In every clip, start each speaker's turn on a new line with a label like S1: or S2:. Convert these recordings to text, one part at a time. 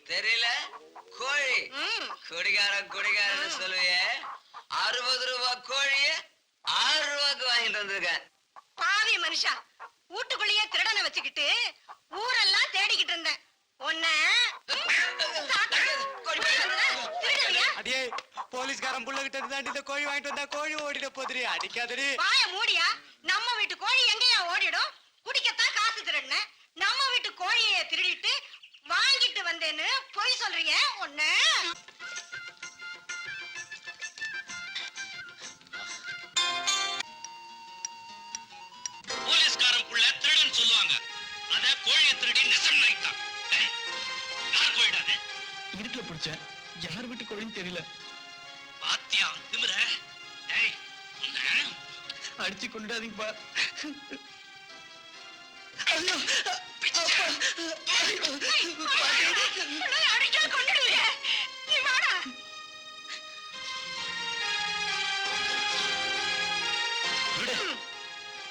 S1: தெரியல கோழி குடிகாரன் குடிகாரன்னு சொல்லுவே 60 ரூபாய் கோழிய 6 ரூபாய்க்கு வாங்கிட்டு வந்திருக்கேன்.
S2: பாவி மனுஷா, வீட்டுக்குள்ளேயே திருடனை வச்சுக்கிட்டு ஊரெல்லாம் தேடிக்கிட்டு இருந்தேன்.
S3: அடியே போலீஸ்காரன் புள்ள கிட்ட தாண்டி இந்த கோழி வாங்கிட்டு வந்தா கோழி ஓடிட போதுரி, அடிக்காதடி.
S2: வாய மூடியா, நம்ம வீட்டு கோழி எங்கயா ஓடிடும்? குடிக்கத்தான் காசு திருடுன, நம்ம வீட்டு கோழியை திருடிட்டு வாங்கிட்டு வந்தேன்னு பொய் சொல்றீங்க. ஒண்ணு
S4: போலீஸ்காரன் புள்ள திருடன் சொல்லுவாங்க, அத கோழியை திருடி நெசம் நினைத்தான். யார் கோழிடாது?
S3: இருட்டுல பிடிச்சேன், யார் வீட்டு கோழின்னு தெரியல.
S4: பாத்தியா திமிர? டேய்
S3: அடிச்சு கொண்டுடாதீங்கப்பா.
S2: அடிச்சா கொண்டுடுவிய, நீ வாடா.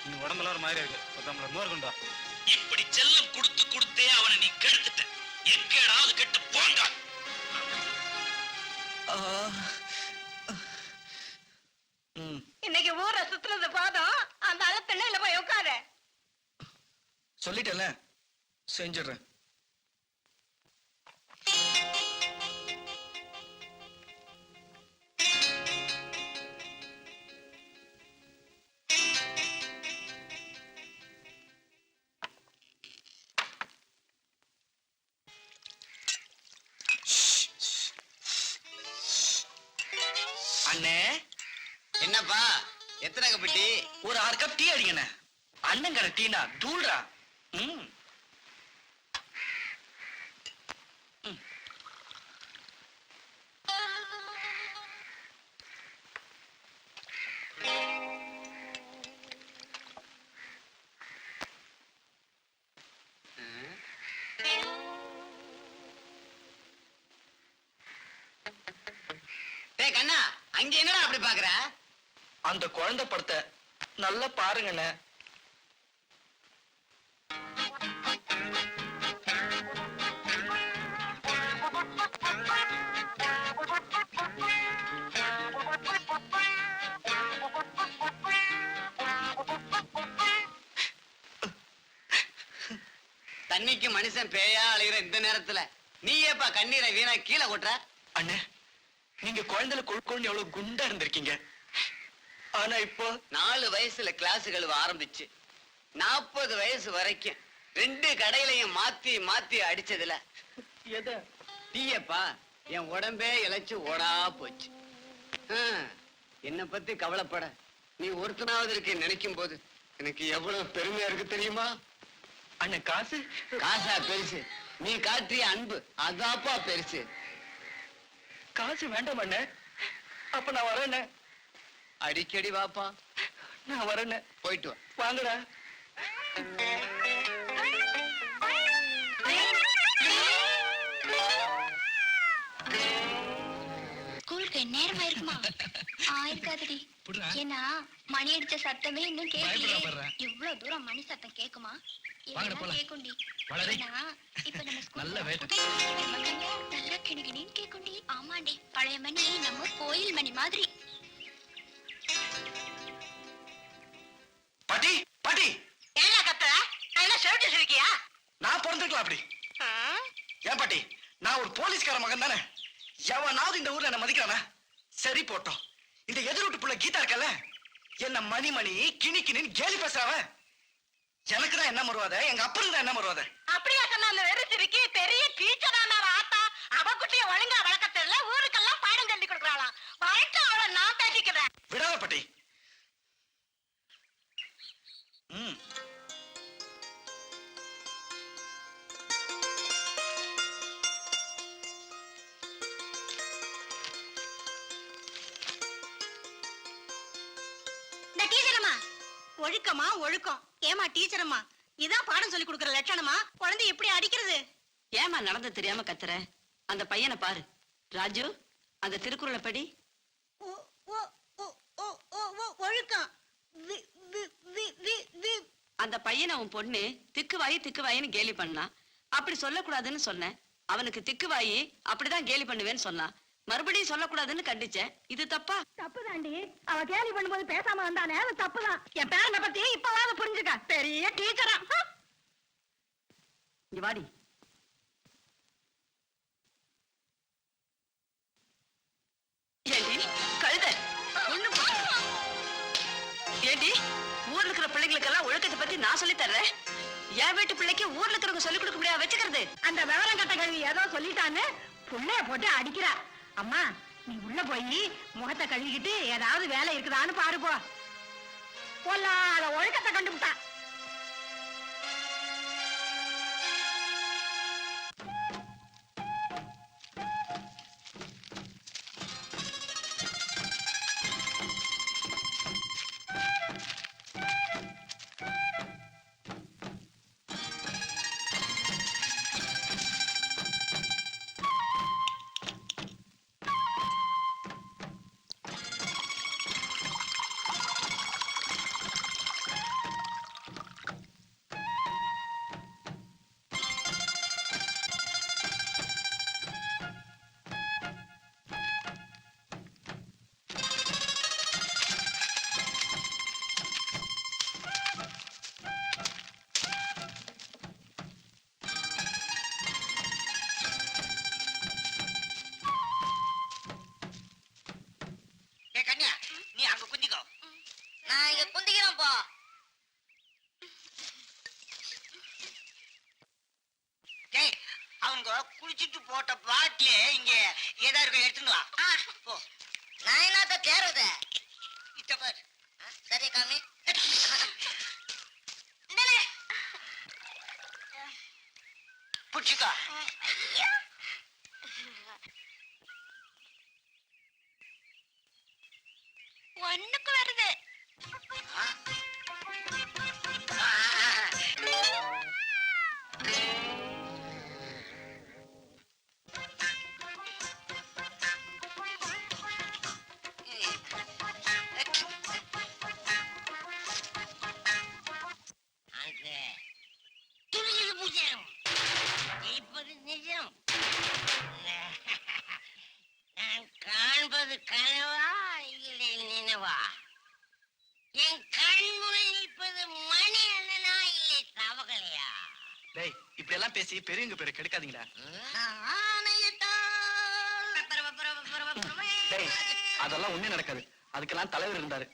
S3: நீ உடம்புல ஒரு மாதிரி இருக்கு, நம்மள மோர் கொண்டா.
S4: இப்படி செல்லம் கொடுத்து கொடுத்தே அவனை நீ கெடுத்துட்ட. எக்கேடாவது கெட்டு போங்க.
S2: இன்னைக்கு ஊரை சுத்துறது பாதம், அந்த அலத்தண்ணையில போய் உட்கார.
S3: சொல்லிட்டல, செஞ்சிடுறேன்.
S1: அண்ணே, என்னப்பா எத்தனை கப்பட்டி?
S3: ஒரு 6 கப் டீ அடிங்கண்ணே. அண்ணங்கட டீனா தூள்றா.
S1: கண்ணா, அங்க என்னடா அப்படி பாக்குற?
S3: அந்த குழந்தை படத்தை நல்லா பாருங்கண்ணே.
S1: தண்ணிக்கு மனுஷன் பேயா அழுகிற இந்த நேரத்துல நீ ஏப்பா கண்ணீரை வீணா கீழே கொட்டுற?
S3: அண்ணே, நீங்க குழந்தைல கொழுக்கொண்டு எவ்வளவு குண்டா இருந்திருக்கீங்க. ஆனா இப்போ
S1: 4 வயசுல கிளாஸ் கழுவ ஆரம்பிச்சு 40 வயசு வரைக்கும் 2 கடையிலையும் மாத்தி மாத்தி அடிச்சதுல
S3: எத
S1: டீயப்பா என் உடம்பே இழைச்சு ஓடா போச்சு. என்னை பத்தி கவலைப்பட நீ ஒருத்தனாவது இருக்க நினைக்கும் போது எனக்கு எவ்வளவு பெருமையா இருக்கு தெரியுமா?
S3: அண்ணன் காசு
S1: காசா பெருசு, நீ காட்டிய அன்பு அதாப்பா பெருசு.
S3: காசு வேண்டாம் அண்ணன். அப்ப நான் வரேண்ணே.
S1: அடிக்கடி வாப்பா.
S3: நான் வரேண்ணே.
S1: போயிட்டு வா.
S3: வாங்கடா.
S5: ஸ்கூலுக்கு நேரமா இருக்குமா? இருக்காதடி. ஏன்னா மணி அடிச்ச சத்தமே இன்னும் கேட்கலையே. இவ்வளவு தூரம் மணி சத்தம் கேக்குமா? கேக்குண்டி. இப்ப நம்ம நல்லா கிணிகிணின்னு கேக்குண்டி. ஆமாண்டி, பழைய மணி நம்ம கோயில் மணி மாதிரி.
S3: பாட்டி பாட்டி,
S2: ஏன்னா கத்துற? நான் என்ன ஷர்ட் வச்சிருக்கியா?
S3: நான் பிறந்திருக்கலாம் அப்படி. ஏன் பாட்டி, நான் ஒரு போலீஸ்கார மகன் தானே. எவனாவது இந்த ஊர்ல என்ன மதிக்கிறானா? சரி போட்டோம். இந்த எதிர்விட்டு புள்ள கீதா இருக்கல, என்ன மணி மணி கிணி கிணின்னு கேலி பேசுறாவ. எனக்கு தான் என்ன மருவாத, எங்க அப்பனுக்கு தான் என்ன மருவாத.
S2: அப்படியா சொன்ன அந்த வெறுச்சிருக்கு பெரிய டீச்சரான ஆத்தா அவ குட்டிய ஒழுங்கா வளர்க்க தெரியல, ஊருக்கெல்லாம் பாடம் சொல்லி கொடுக்குறாளாம். வழக்க அவளை நான் பேசிக்கிறேன்.
S3: விடாத பாட்டி.
S2: ஒழுக்கமா ஒழுக்கம். ஏமா டீச்சரம்மா, இதான் பாடம் சொல்லி கொடுக்கற லட்சணமா? குழந்தை எப்படி அடிக்கிறது?
S6: ஏமா நடந்து தெரியாம கத்துற? அந்த பையனை பாரு. ராஜு, அந்த திருக்குறளை படி.
S2: ஒழுக்கம்.
S6: அந்த பையனை உன் பொண்ணு திக்குவாயின்னு கேலி பண்ணா. அப்படி சொல்லக்கூடாதுன்னு சொன்னேன். அவனுக்கு திக்குவாயி அப்படிதான் கேலி பண்ணுவேன்னு சொன்னான். மறுபடியும் சொல்லக்கூடாதுன்னு கண்டிச்சேன். இது தப்பா?
S2: தப்புதாண்டி. அவ கேலி பண்ணும்போது பேசாம வந்தானே, அது தப்புதான். என் பேரனை பத்தி இப்பவாவது புரிஞ்சுக்க. பெரிய டீச்சரா.
S6: இங்க வாடி. ஏண்டி கழுத ஏண்டி, ஊர்ல இருக்கிற பிள்ளைங்களுக்கு எல்லாம் ஒழுக்கத்தை பத்தி நான் சொல்லி தர்றேன். என் வீட்டு பிள்ளைக்கு ஊர்ல இருக்கிறவங்க சொல்லிக் கொடுக்க முடியாது வச்சுக்கிறது.
S2: அந்த விவரம் கட்ட கல்வி ஏதோ சொல்லிட்டான்னு புள்ளைய போட்டு அடிக்கிறா. அம்மா, நீ உள்ள போய் முகத்தை கழுவிக்கிட்டு ஏதாவது வேலை இருக்குதான்னு பாரு போ. பொல்லாத ஒழுக்கத்தை கண்டுபிட்டா.
S1: குளிச்சுட்டு போட்ட பாட்டிலே இங்க ஏதா இருக்க எடுத்துங்களா? நான் என்னத்த தேர்றது? இத்தப்பார் சரி காமி. புடிச்சுக்கா.
S5: ஒண்ணுக்கு வருது.
S1: நான் காண்பது கனவா இல்லை நினைவா? என் கண்முறை நிற்பது மணி அண்ணனா இல்லை தவகலையா?
S3: டேய், இப்படி எல்லாம் பேசி பெரியவங்க பேரை கெடுக்காதீங்கடா. டேய், அதெல்லாம் ஒண்ணே நடக்காது. அதுக்கெல்லாம் தலைவர் இருந்தாரு.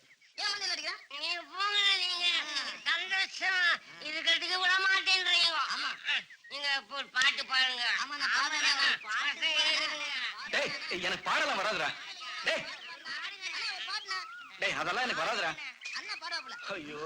S1: நீங்க போங்க, நீங்க சந்தோஷம் இது கட்டுக்க விட மாட்டேன்றீங்க.
S7: அப்போ ஒரு பாட்டு பாடுங்க. பாட்டை எழுதுங்க.
S3: டேய் எனக்கு பாடலாம் வராதுடா. டேய் டேய் அதெல்லாம் எனக்கு வராதுடா. ஐயோ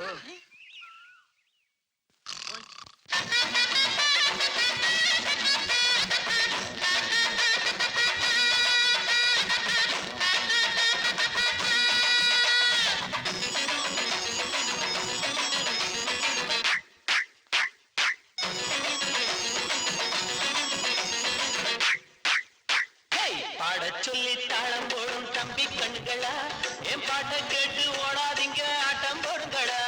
S3: பாடச் சொல்லி தாளம் போடும் தம்பி கண்களா, என் பாட்டை கேட்டு ஓடாதீங்க, ஆட்டம் போடுங்களா.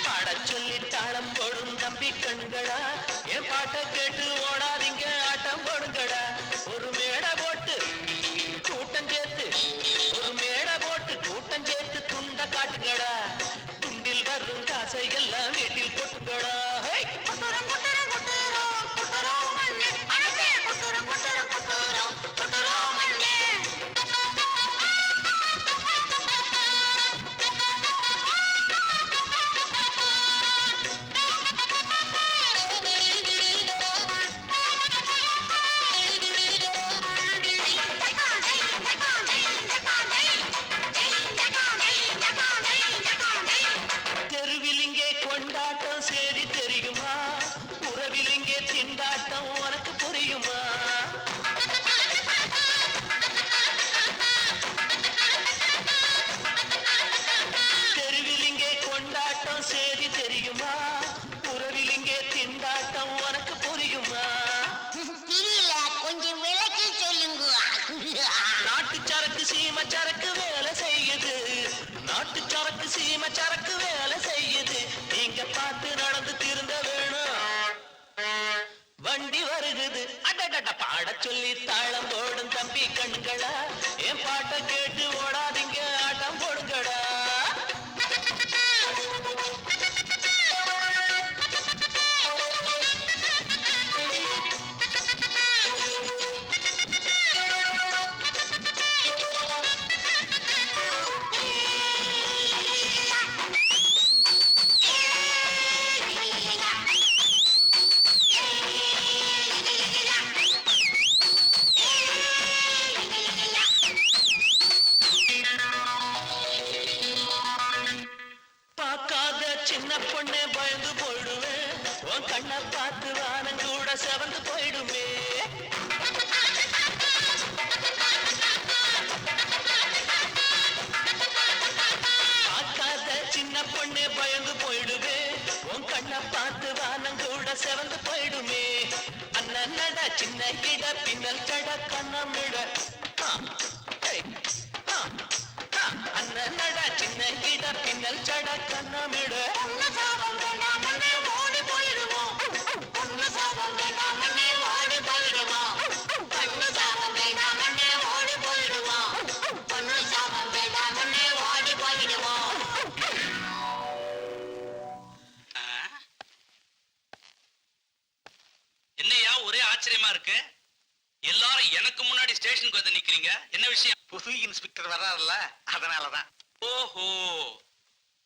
S3: பாடச் சொல்லி தாளம் போடும் தம்பி கண்களா, என் பாட்டை கேட்டு ஓடாதீங்க, ஆட்டம் போடுங்களா. ஒரு மேடை போட்டு கூட்டம் சேர்த்து, ஒரு மேடை போட்டு கூட்டம் சேர்த்து துண்ட காட்டுங்களா. துண்டில் வரும் காசை எல்லாம் வீட்டில் போட்டுங்களா. தெருவிலிங்கே கொண்டாட்டம் சேரி தெரியுமா, உறவிலிங்கே திண்டாட்டம் உனக்கு புரியுமா. தெருவிலிங்கே கொண்டாட்டம் சேரி தெரியுமா, உறவிலிங்கே திண்டாட்டம் உனக்கு புரியுமா.
S7: தெரியல, கொஞ்சம் விளக்கி சொல்லுங்க.
S3: நாட்டு சரக்கு சீம சரக்கு வேலை செய்யுது, நாட்டு சரக்கு சீம சரக்கு வேலை செய்யுது. நீங்க பார்த்து நடந்து திருந்த வேணும், வண்டி வருகுது. அடடட பாடச் சொல்லி தாளம் போடும் தம்பி கண்களா, என் பாட்டை கேட்டு ஓடாதீங்க, ஆட்டம் போடுங்கடா. பார்க்காத சின்ன பொண்ணே பயந்து போயிடுவேன், உன் கண்ணை பார்த்து வானம் கூட செவந்து போயிடுமே. பார்க்காத சின்ன பொண்ணே பயந்து போயிடுவேன், உன் கண்ணை பார்த்து வானம் கூட செவந்து போயிடுமே. அண்ணனட சின்ன இட பின்னல் கட கண்ணமிட, அண்ணனட சின்ன இட பின்னல் கட கண்ணமிட. ஓடி போயிடுவோம், பொண்ணு சாபம் வேண்டாமண்ணே ஓடி போயிடுவோம், பொண்ணு சாபம் வேண்டாமண்ணே ஓடி போயிடுவோம், பொண்ணு சாபம் வேண்டாமண்ணே ஓடி போயிடுவோம்.
S4: என்னையா ஒரே ஆச்சரியமா இருக்கு, எல்லாரும் எனக்கு முன்னாடி ஸ்டேஷனுக்கு வந்து நிக்கிறீங்க, என்ன விஷயம்?
S3: புது இன்ஸ்பெக்டர் வர்றாருல்ல, அதனாலதான்.
S4: ஓஹோ,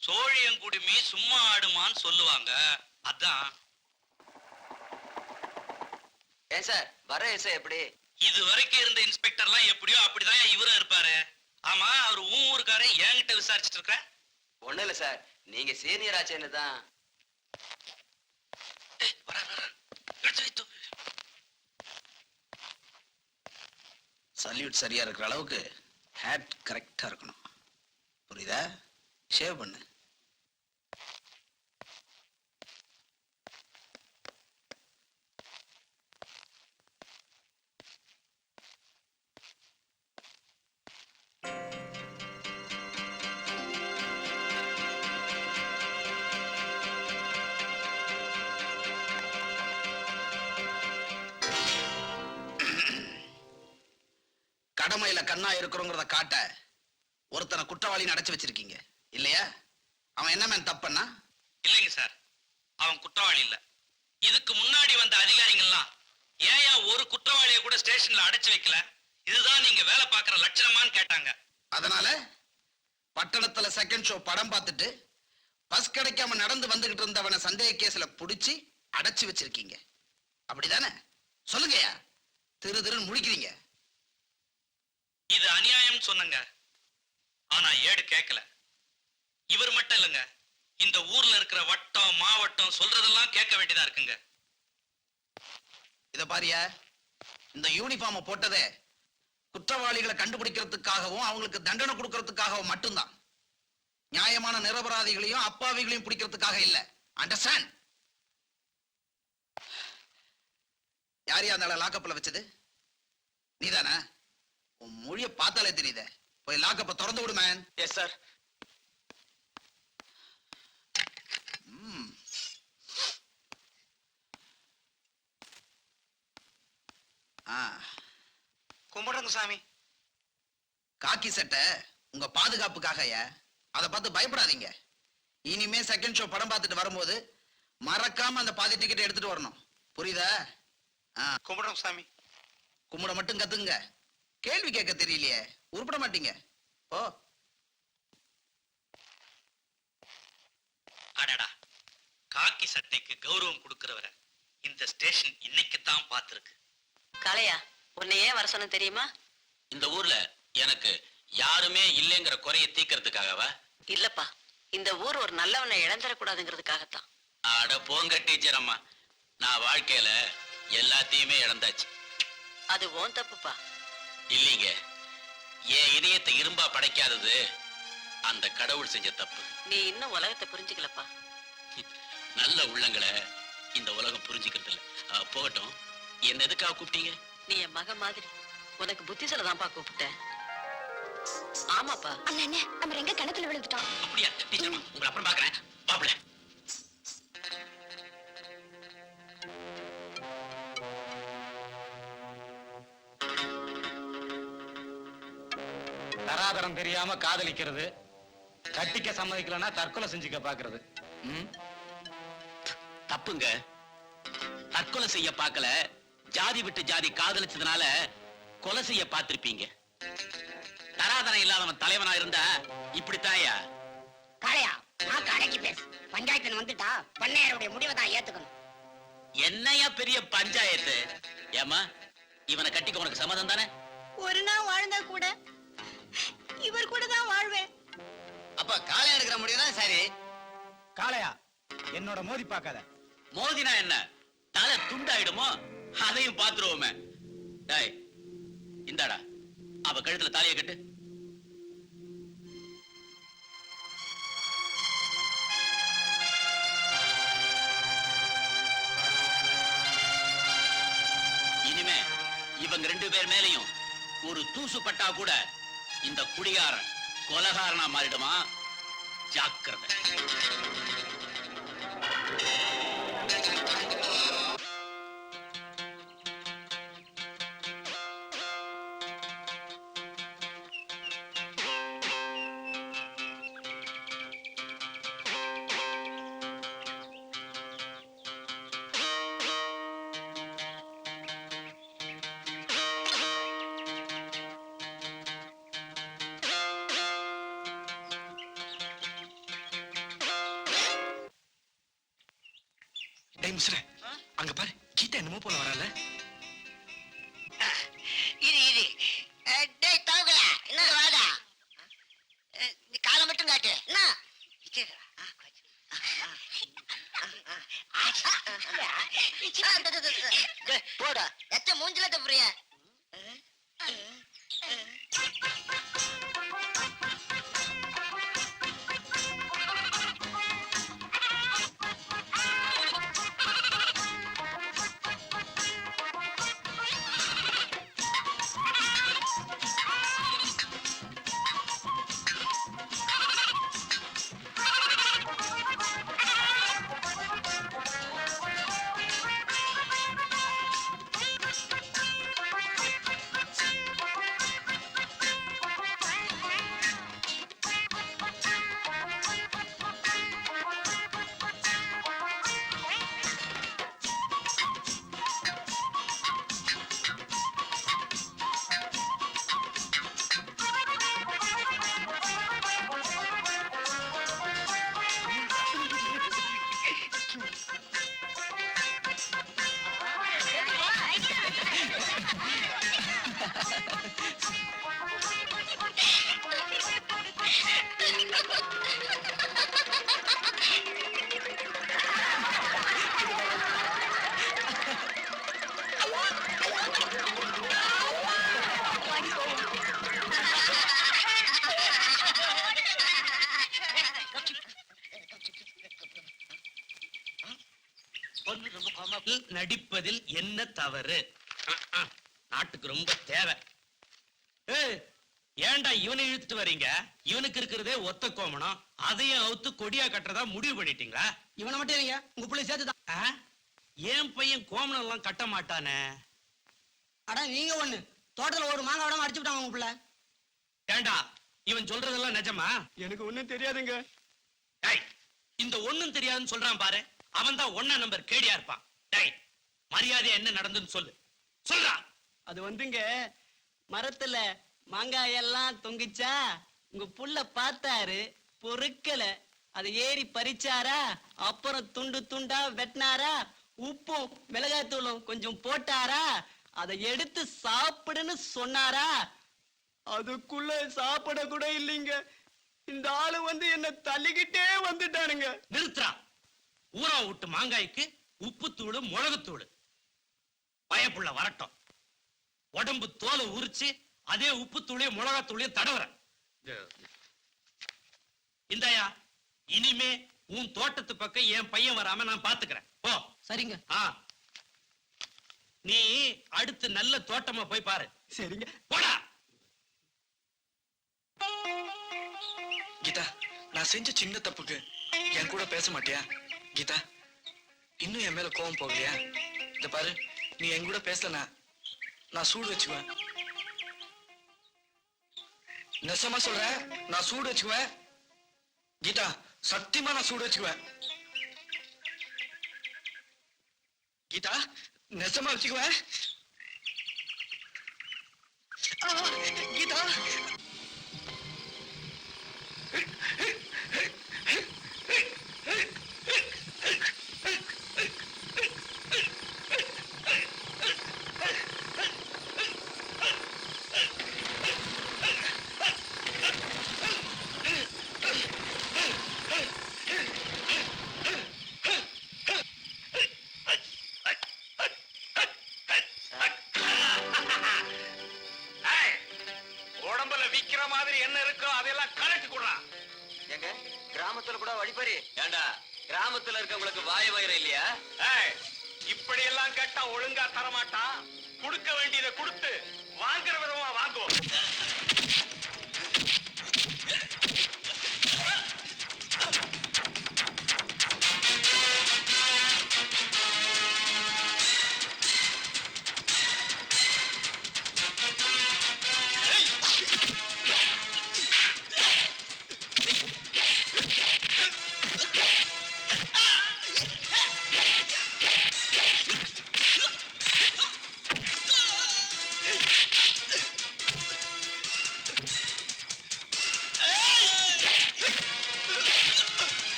S4: சோழியங்குடுமி சும்மா ஆடுமான்னு சொல்லுவாங்க, அதான்.
S1: ஏன் சார் வர ஏசா எப்படி?
S4: இது வரைக்கும் இருந்த இன்ஸ்பெக்டர்லாம் எப்படியோ அப்படிதான் இவரும் இருப்பாரு. ஆமா, அவர் ஊருக்காரன் என்கிட்ட விசாரிச்சுட்டு இருக்க.
S1: ஒண்ணு இல்ல சார், நீங்க சீனியர் ஆச்சேன்னு தான்.
S8: சல்யூட் சரியா இருக்கிற அளவுக்கு ஹேட் கரெக்டா இருக்கணும், புரியுதா? ஷேவ் பண்ணு. கடமையில கண்ணா இருக்கிறோங்கிறத காட்ட ஒருத்தனை குற்றவாளின்னு அடைச்சு வச்சிருக்கீங்க இல்லையா? அவன் என்ன மேன் தப்பண்ணா?
S4: இல்லைங்க சார், அவன் குற்றவாளி இல்ல. இதுக்கு முன்னாடி வந்த அதிகாரிகள்லாம் ஏன் ஒரு குற்றவாளியை கூட ஸ்டேஷன்ல அடைச்சு வைக்கல, இதுதான் நீங்க வேலை பார்க்கிற லட்சணமான்னு கேட்டாங்க.
S8: அதனால பட்டணத்துல செகண்ட் ஷோ படம் பார்த்துட்டு பஸ் கிடைக்காம நடந்து வந்துகிட்டு இருந்தவனை சந்தேக கேஸ்ல புடிச்சு அடைச்சு வச்சிருக்கீங்க அப்படிதானே? சொல்லுங்கய்யா. திருன்னு முழிக்கிறீங்க.
S4: இது அநியாயம் சொன்னங்க. ஆனா ஏடு கேட்கல. இவர் மட்டும் இல்லைங்க, இந்த ஊர்ல இருக்கிற வட்டம் மாவட்டம் சொல்றதெல்லாம் கேட்க வேண்டியதா இருக்குங்க.
S8: இத பாரியா, இந்த யூனிஃபார்ம் போட்டதே குற்றவாளிகளை கண்டுபிடிக்கிறதுக்காகவும் அவங்களுக்கு தண்டனை கொடுக்கறதுக்காகவும் மட்டும்தான். நியாயமான நிரபராதிகளையும் அப்பாவிகளையும் பிடிக்கிறதுக்காக இல்ல. அண்டர்ஸ்டாண்ட்? யார் அந்த லாக்கப்ல வச்சது? நீதானே? உன் மொழிய பார்த்தாலே தெரியுதே. போய் லாக்கப்ப திறந்து விடு மேன்.
S3: Yes sir. கும்பிடுங்க சாமி.
S8: காக்கி சட்டை உங்க பாதுகாப்புக்காக. அதை பார்த்து பயப்படாதீங்க. இனிமே செகண்ட் ஷோ படம் பார்த்துட்டு வரும்போது மறக்காம அந்த பாதி டிக்கெட் எடுத்துட்டு வரணும். புரியுதா?
S3: கும்பிடுங்க சாமி.
S8: கும்பிட மட்டும் கத்துங்க. கேள்வி கேட்க தெரியலையே, உருப்பட மாட்டீங்க. ஓ
S4: அடடா, காக்கி சட்டைக்கு கௌரவம் கொடுக்கிறவரை இந்த ஸ்டேஷன் இன்னைக்குத்தான் பார்த்திருக்கு.
S6: காளையா, உன்னை ஏன் வர சொன்ன தெரியுமா?
S4: இந்த ஊர்ல எனக்கு யாருமே இல்லைங்கிற குறையை தீக்கிறதுக்காகவா?
S6: இல்லப்பா, இந்த ஊர் ஒரு நல்லவனை இழந்துடக்கூடாதுங்கிறதுக்காகத்தான்.
S4: அட போங்க டீச்சர் அம்மா, நான் வாழ்க்கையில எல்லாத்தையுமே இழந்தாச்சு.
S6: அது உன் தப்புப்பா.
S4: இல்லீங்க, என் இதயத்தை இரும்பா படைக்காதது அந்த கடவுள் செஞ்ச தப்பு.
S6: நீ இன்னும் உலகத்தை புரிஞ்சுக்கலப்பா.
S4: நல்ல உள்ளங்களை இந்த உலகம் புரிஞ்சுக்கிறது இல்ல. போகட்டும், என்ன எதுக்காக கூப்பிட்டீங்க?
S6: நீ என் மக மாதிரி, உனக்கு புத்தி சொல்லதான்ப்பா கூப்பிட்டேன். ஆமாப்பா.
S5: அண்ணே, நம்ம எங்க கிணத்துல விழுந்துட்டோம்.
S4: அப்படியா டீச்சர் அம்மா, உங்களை அப்புறம் பாக்குறேன். பாப்பல.
S9: தராதரம் தெரியாம காதலிக்கிறது, கட்டிக்க சம்மதிக்கலன்னா தற்கொலை செஞ்சுக்க பாக்குறது.
S4: தப்புங்க. தற்கொலை செய்ய பார்க்கல, ஜாதி விட்டு ஜாதி காதலிச்சதுனால கொலை செய்ய பார்த்திருப்பீங்க. தராதரம் இல்லாதவன் தலைவனா இருந்தா இப்படித்தாயா?
S7: காளையா, நான் கடைக்கு பேசு. பஞ்சாயத்துல வந்துட்டா பண்ணையாருடைய முடிவை தான் ஏத்துக்கணும்.
S4: என்னையா பெரிய பஞ்சாயத்து? ஏமா, இவனை கட்டிக்க உனக்கு சம்மதம் தானே?
S2: ஒரு நாள் வாழ்ந்தா கூட இவர் கூட தான் வாழ்வேன்.
S1: அப்ப காலை எடுக்கிற முடியும் தான் சரி.
S9: காளையா, என்னோட மோதி பார்க்காத.
S4: மோதினா என்ன, தலை துண்டாயிடுமோ? அதையும் பாத்துருவோமே. டேய், இந்தாடா, அவ கழுத்துல தாலியை கட்டு. இனிமே இவங்க 2 பேர் மேலையும் ஒரு தூசு பட்டா கூட இந்த குடிகாரன் கொலகாரனா மாறிடுமா. ஜாக்கிரதை.
S3: டேய் மிஸ்ரே, அங்க பாரு, கீதா என்னமோ போல வரல.
S7: இரு. டேய் தாவுகள, என்ன வாடா? நீ காலை மட்டும் காட்டு. என்ன? போடா, எச்ச மூஞ்சில தப்புறிய.
S4: நடிப்பதில் என்ன தவறு? நாட்டுக்கு ரொம்ப தேவை. ஏன்டா இவனை இழுத்துட்டு வர்றீங்க? இவனுக்கு இருக்கிறதே ஒத்த கோமணம், அதையும் அவுத்து கொடியா கட்டுறதா முடிவு பண்ணிட்டீங்களா?
S3: இவனை மட்டும் இல்லைங்க, உங்க பிள்ளை சேர்த்துதான்.
S4: என் பையன் கோமணம் எல்லாம் கட்ட மாட்டானே.
S3: அடா நீங்க ஒண்ணு, தோட்டத்துல ஒரு மாங்காய் விடாம அடிச்சு விட்டாங்க உங்க பிள்ளை.
S4: ஏண்டா இவன் சொல்றதெல்லாம் நிஜமா?
S3: எனக்கு ஒண்ணும் தெரியாதுங்க.
S4: டேய், இந்த ஒண்ணும் தெரியாதுன்னு சொல்றான் பாரு, அவன் தான் 1 நம்பர் கேடியா இருப்பான். டேய், மரியாதையா என்ன நடந்துன்னு சொல்லு. சொல்றா.
S10: அது வந்துங்க, மரத்துல மாங்காய் எல்லாம் தொங்கிச்சா உங்க புள்ள பார்த்தாரு, பொறுக்கல. அதை ஏறி பறிச்சாரா, அப்புறம் துண்டு துண்டா வெட்டினாரா, உப்பும் மிளகாய்த்தூளும் கொஞ்சம் போட்டாரா, அதை எடுத்து சாப்பிடுன்னு சொன்னாரா, அதுக்குள்ள சாப்பிட கூட இல்லைங்க. இந்த ஆளு வந்து என்ன தள்ளிக்கிட்டே வந்துட்டானுங்க.
S4: நிறுத்துறா. ஊரா விட்டு மாங்காய்க்கு உப்புத்தூள் மிளகுத்தூள். பயப்புள்ள வரட்டும். உடம்பு தோலை உரிச்சு அதே உப்புத்தூளையும் மிளகாத்தூளையும் தடவுறேன். இந்தாயா, இனிமே உன் தோட்டத்து பக்கம் என் பையன் வராம நான் பாத்துக்கிறேன். போ.
S3: சரிங்க.
S4: நீ அடுத்து நல்ல தோட்டமா போய் பாரு.
S3: சரிங்க.
S4: போடா.
S3: கீதா, நான் செஞ்ச சின்ன தப்புக்கு என் கூட பேச மாட்டியா? கீதா, இன்னும் என் மேல கோவம் போகலையா? இந்த பாரு, நீ என் கூட பேசலனா நான் சூடு வச்சுக்குவேன். நெசமா சொல்றேன், நான் சூடு வச்சுக்குவேன். கீதா, சத்தியமா நான் சூடு வச்சுக்குவேன். கீதா, நெசமா வச்சுக்குவேன். கீதா,
S4: உடம்புல விக்கிற மாதிரி என்ன இருக்கோ அதெல்லாம் கலட்டி கொடுறான்.
S1: எங்க கிராமத்துல கூட வழிபறி. ஏண்டா கிராமத்துல இருக்கவங்களுக்கு வாய வயிறு இல்லையா?
S4: இப்படி எல்லாம் கேட்டா ஒழுங்கா தரமாட்டான். கொடுக்க வேண்டியதை கொடுத்து வாங்குற விதமா வாங்குவோம்.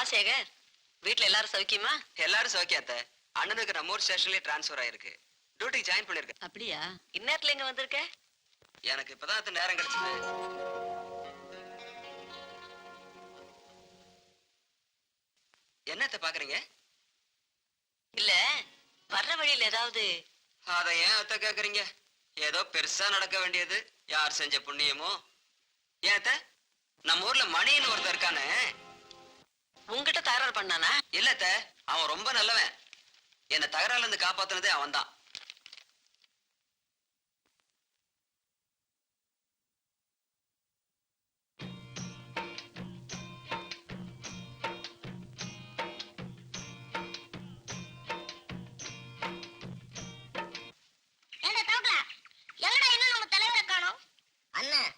S6: சேகர், வீட்ல எல்லாரும் சௌக்கியமா?
S1: எல்லாரும் சௌக்கியாத்த. அண்ணனுக்கு நம்ம ஊர் ஸ்டேஷன்லயே டிரான்ஸ்ஃபர் ஆயிருக்கு. டியூட்டிக்கு ஜாயின் பண்ணிருக்கேன்.
S6: அப்படியா? இந்நேரத்துல எங்க வந்திருக்க?
S11: எனக்கு இப்பதான் அது நேரம் கிடைச்சது. என்னத்த பாக்குறீங்க?
S6: இல்ல வர்ற வழியில ஏதாவது
S11: அத ஏன் அத்த கேக்குறீங்க? ஏதோ பெருசா நடக்க வேண்டியது யார் செஞ்ச புண்ணியமோ. ஏன் அத்த, நம்ம ஊர்ல மணின்னு ஒருத்தர் இருக்கானே,
S6: உங்ககிட்ட தகராறு பண்ணானா?
S11: இல்ல அத்த, அவன் ரொம்ப நல்லவன். என்ன தகராறுல இருந்து காப்பாத்துனதே அவன் தான்.
S5: ஏண்டா தவக்கல, எங்கடா இன்னும் நம்ம தலைவரை காணோம்?
S7: அண்ணன்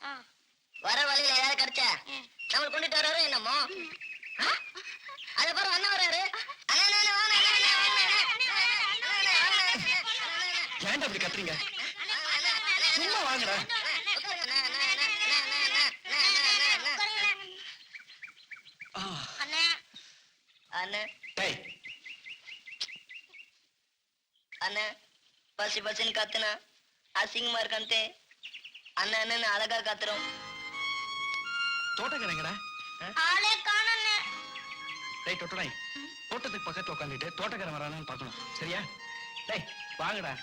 S7: வர வழியில ஏதாவது கிடைச்சா நம்மள கொண்டுட்டு வர்றாரு என்னமோ. அத பாரு அண்ணன் வர்றாரு. அண்ணா, அண்ணா, அண்ணா, வாங்க, அண்ணா, அண்ணா, வாங்க, அண்ணா. அண்ணா, அண்ணா, வாங்க, அண்ணா.
S3: ஏன்டா அப்படி கத்துறீங்க?
S7: அண்ணா, அண்ணா, அண்ணா,
S3: சும்மா வாங்கடா.
S7: உட்காருங்க. அண்ணா, அண்ணா, அண்ணா, அண்ணா, அண்ணா, அண்ணா, அண்ணா, அண்ணா.
S5: அண்ணே,
S7: அண்ணே,
S3: டேய்,
S7: அண்ணே, பசி பசின்னு கத்துனா அசிங்கமா இருக்கே. அண்ணன் அண்ணன் அழகா கத்துறோம்.
S3: தோட்டக்காரங்கடா.
S5: ஆளே காணோண்ணே.
S3: டேய் தொட்டடாய், தோட்டத்துக்கு பக்கத்துல உட்காந்துட்டு தோட்டக்காரன் வரானான்னு பார்க்கணும். சரியா? டேய் வாங்கடா.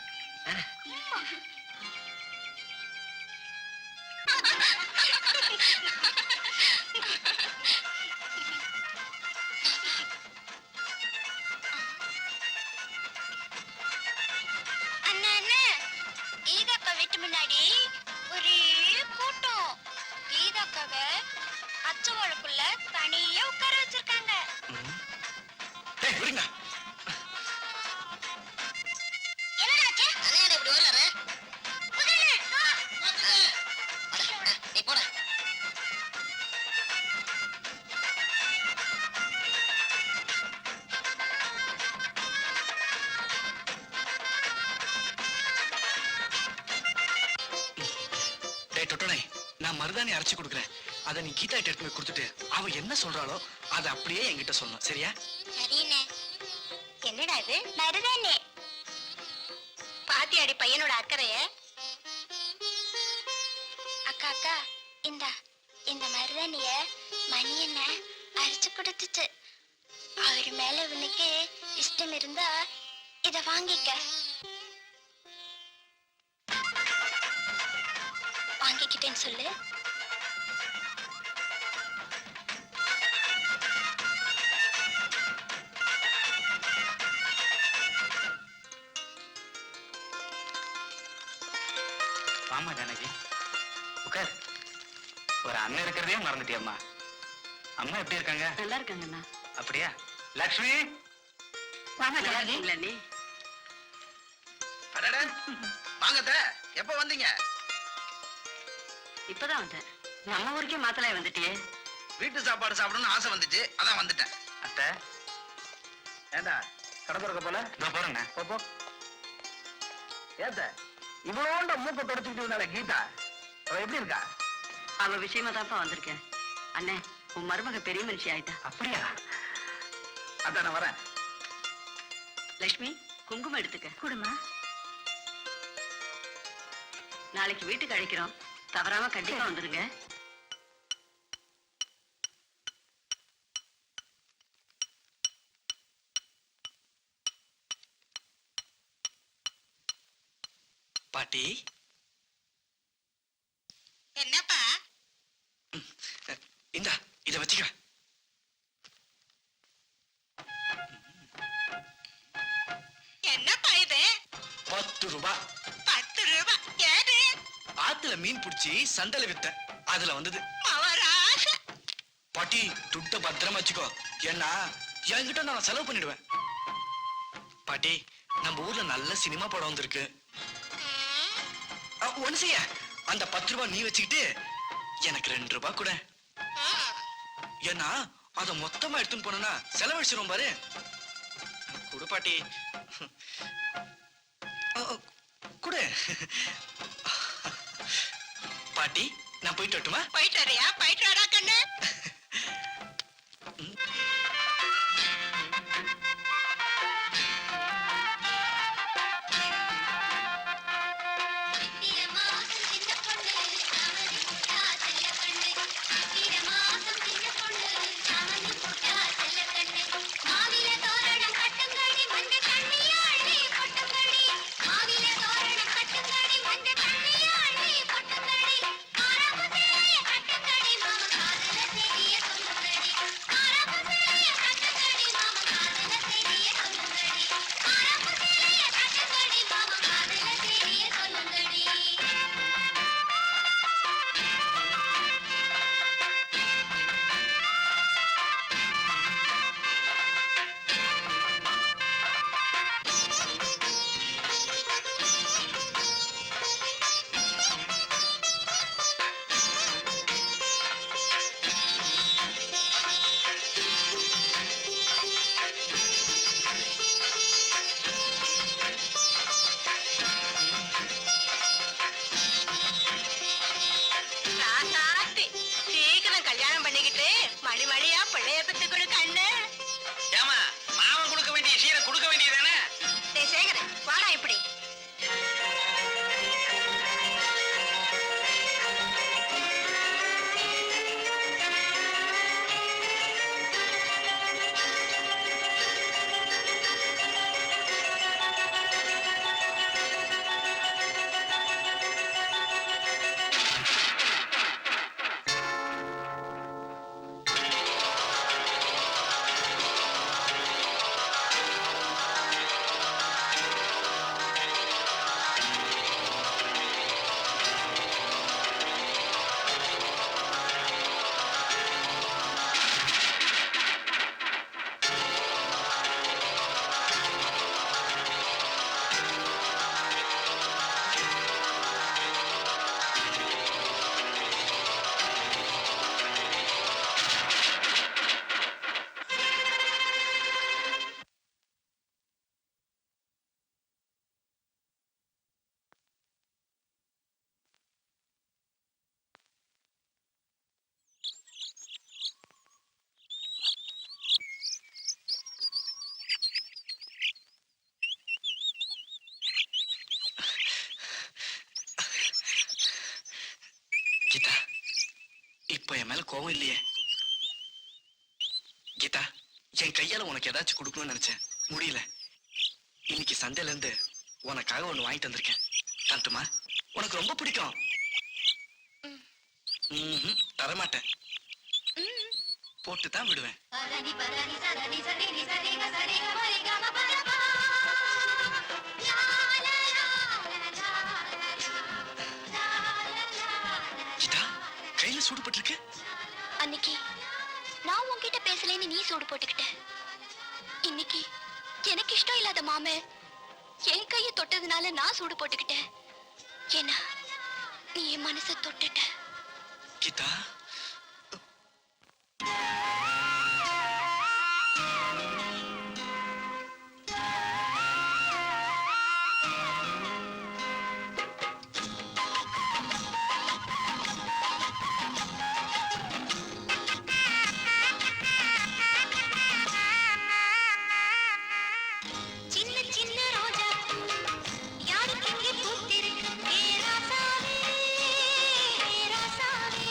S5: அண்ணே, அண்ணே, கீதாக்கா வீட்டு முன்னாடி ஒரே கூட்டம். கீதாக்காவை அச்சு வழக்குள்ள தனியா உட்கார வச்சிருக்காங்க.
S3: டேய் விடுங்க.
S5: என்னடா ஆச்சு?
S7: அண்ணன் இப்படி வர்றாரு.
S5: புதுண்ணே, வா.
S7: நீ போட.
S3: டேய் தொட்டடாய், நான் மருதாணி அரைச்சு கொடுக்குறேன். அதை நீ கீதா கிட்ட எடுத்து போய் கொடுத்துட்டு அவ என்ன சொல்றாளோ அதை அப்படியே என்கிட்ட சொல்லணும். சரியா?
S5: சரிண்ணே. என்னடா இது? மருதாண்ணே. பாத்தியாடி பையனோட அக்கறைய? அக்கா அக்கா, இந்த மருதாணிய மணி என்ன அரைச்சு கொடுத்துச்சு. அவர் மேல உனக்கு இஷ்டம் இருந்தா இத வாங்கிக்க. வாங்கிக்கிட்டேன்னு சொல்லு.
S9: ஆமா ஜானகி, உட்கார். ஒரு அண்ணன் இருக்கிறதே மறந்துட்டியம்மா. அம்மா எப்படி இருக்காங்க?
S6: நல்லா இருக்காங்கண்ணா.
S9: அப்படியா? லக்ஷ்மி,
S2: வாங்க
S6: நல்லா
S2: ஜானகி.
S6: இருக்கீங்களா நீ?
S8: அடடே, வாங்க அத்தை. எப்ப வந்தீங்க?
S6: இப்பதான் வந்தேன். நம்ம ஊருக்கே மாத்தலாய் வந்துட்டியே.
S8: வீட்டு சாப்பாடு சாப்பிடணும்னு ஆசை வந்துச்சு, அதான் வந்துட்டேன்.
S9: அத்தை
S8: ஏண்டா கடை திறக்க போல?
S9: நான் போறேங்க.
S8: போ. ஏத்த இவ்வளோண்ட மூக்க தொடச்சுக்கிட்டு இருந்தால கீதா, அவ எப்படி இருக்கா?
S6: அவ விஷயமா தான்ப்பா வந்திருக்கேன். அண்ணே, உன் மருமக பெரிய மனுஷி ஆயிட்டா.
S8: அப்படியா? அதான் நான் வரேன்.
S6: லட்சுமி, குங்குமம் எடுத்துக்க.
S2: குடுமா.
S6: நாளைக்கு வீட்டுக்கு அழைக்கிறோம். தவறாம கண்டிப்பா வந்துருங்க.
S3: பாட்டி,
S2: என்னப்பா?
S3: இந்தா இத வச்சுக்க.
S2: என்னப்பா இது?
S3: 10 ரூபாய்.
S2: 10 ரூபாய். ஏது?
S3: ஆத்துல மீன் பிடிச்சி சந்தையில வித்த, அதுல வந்தது.
S2: மவராச.
S3: பாட்டி, துட்ட பத்திரமா வச்சுக்கோ. ஏன்னா என்கிட்ட நான் செலவு பண்ணிடுவேன். பாட்டி, நம்ம ஊர்ல நல்ல சினிமா படம் வந்திருக்கு. ஒண்ணு செய்ய, அந்த 10 ரூபாய் நீ வச்சுக்கிட்டு எனக்கு 2 ரூபாய் கூட. ஏன்னா அத மொத்தமா எடுத்துன்னு போனா செலவழிச்சிரும் பாரு. குடு பாட்டி, குடு. பாட்டி, நான் போயிட்டு வரட்டுமா?
S2: போயிட்டு வரையா? போயிட்டு வாடா கண்ணு.
S5: சித்திரமா சின்ன பொண்ணு
S3: கீதா இப்ப என் மேல கோவம் இல்லையே? கீதா, என் கையால உனக்கு ஏதாச்சும் கொடுக்கணும்னு நினைச்சேன், முடியல. இன்னைக்கு சந்தையில இருந்து உனக்காக ஒண்ணு வாங்கிட்டு வந்திருக்கேன். தந்துமா? உனக்கு ரொம்ப பிடிக்கும். தரமாட்டேன், போட்டு தான் விடுவேன். கீதா, கையில சூடுபட்டிருக்கு.
S5: அன்னைக்கு நான் உன்கிட்ட பேசலேன்னு நீ சூடு போட்டுக்கிட்ட. இன்னைக்கு எனக்கு இஷ்டம் இல்லாத மாம என் கையை தொட்டதுனால நான் சூடு போட்டுக்கிட்டேன். ஏன்னா நீ என் மனசை தொட்டுட்ட.
S3: கீதா,
S5: சின்ன சின்ன ரோஜா யாருக்கு இங்கே பூத்திருக்கு ராசாவே ராசாவே,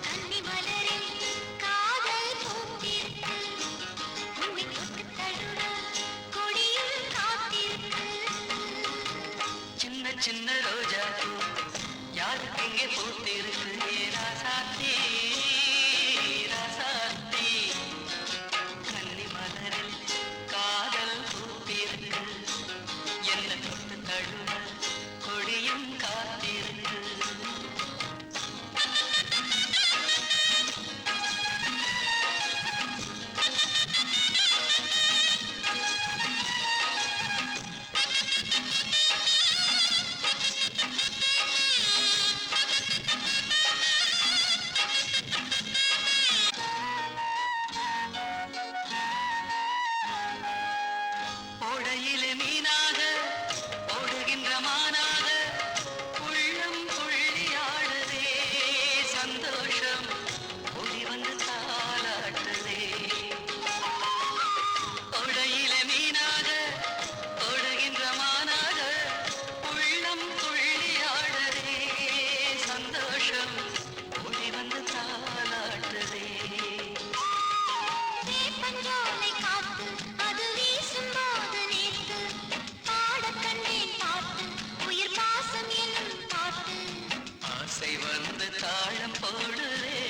S5: கன்னி மலரில் காதல் பூத்திருக்கு, உன்னை தொட்டு தழுவ கொடியில் காத்திருக்கு.
S10: சின்ன சின்ன ரோஜா யாருக்கு இங்கே பூத்திருக்கு ராசாத்தி ராசாத்தி, கன்னி மலரில் காதல் பூத்திருக்கு, என்ன தொட்டு தழுவ கொடியும் காத்திருக்கு. ஓடையிலே மீனாக ஓடுகின்ற மானாக உள்ளம் புள்ளியாடுதே, சந்தோஷம் ஓடி வந்து தாலாட்டுதே. ஓடையிலே மீனாக ஓடுகின்ற மானாக உள்ளம் புள்ளியாடுதே, சந்தோஷம் ஓடி வந்து தாலாட்டுதே.
S5: வேப்பஞ்சோலை காத்து அது வீசும்போது நேத்து பாடக் கண்டேன் பாட்டு, உயிர் பாசம் என்னும் பாட்டு.
S10: ஆசை வந்து தாழம் போடுதே,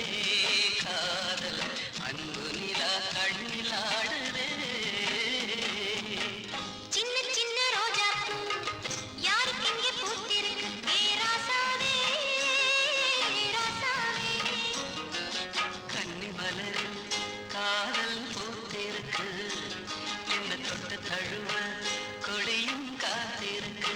S10: காதல் அன்பு நிலா கண்ணில் ஆடுதே.
S5: சின்ன சின்ன ரோஜா பூ யாருக்கு இங்கே பூத்திருக்கு ராசாவே ராசாவே,
S10: கன்னி மலரில் காதல் பூத்திருக்கு, என்ன தொட்டு தழுவ கொடியும் காத்திருக்கு.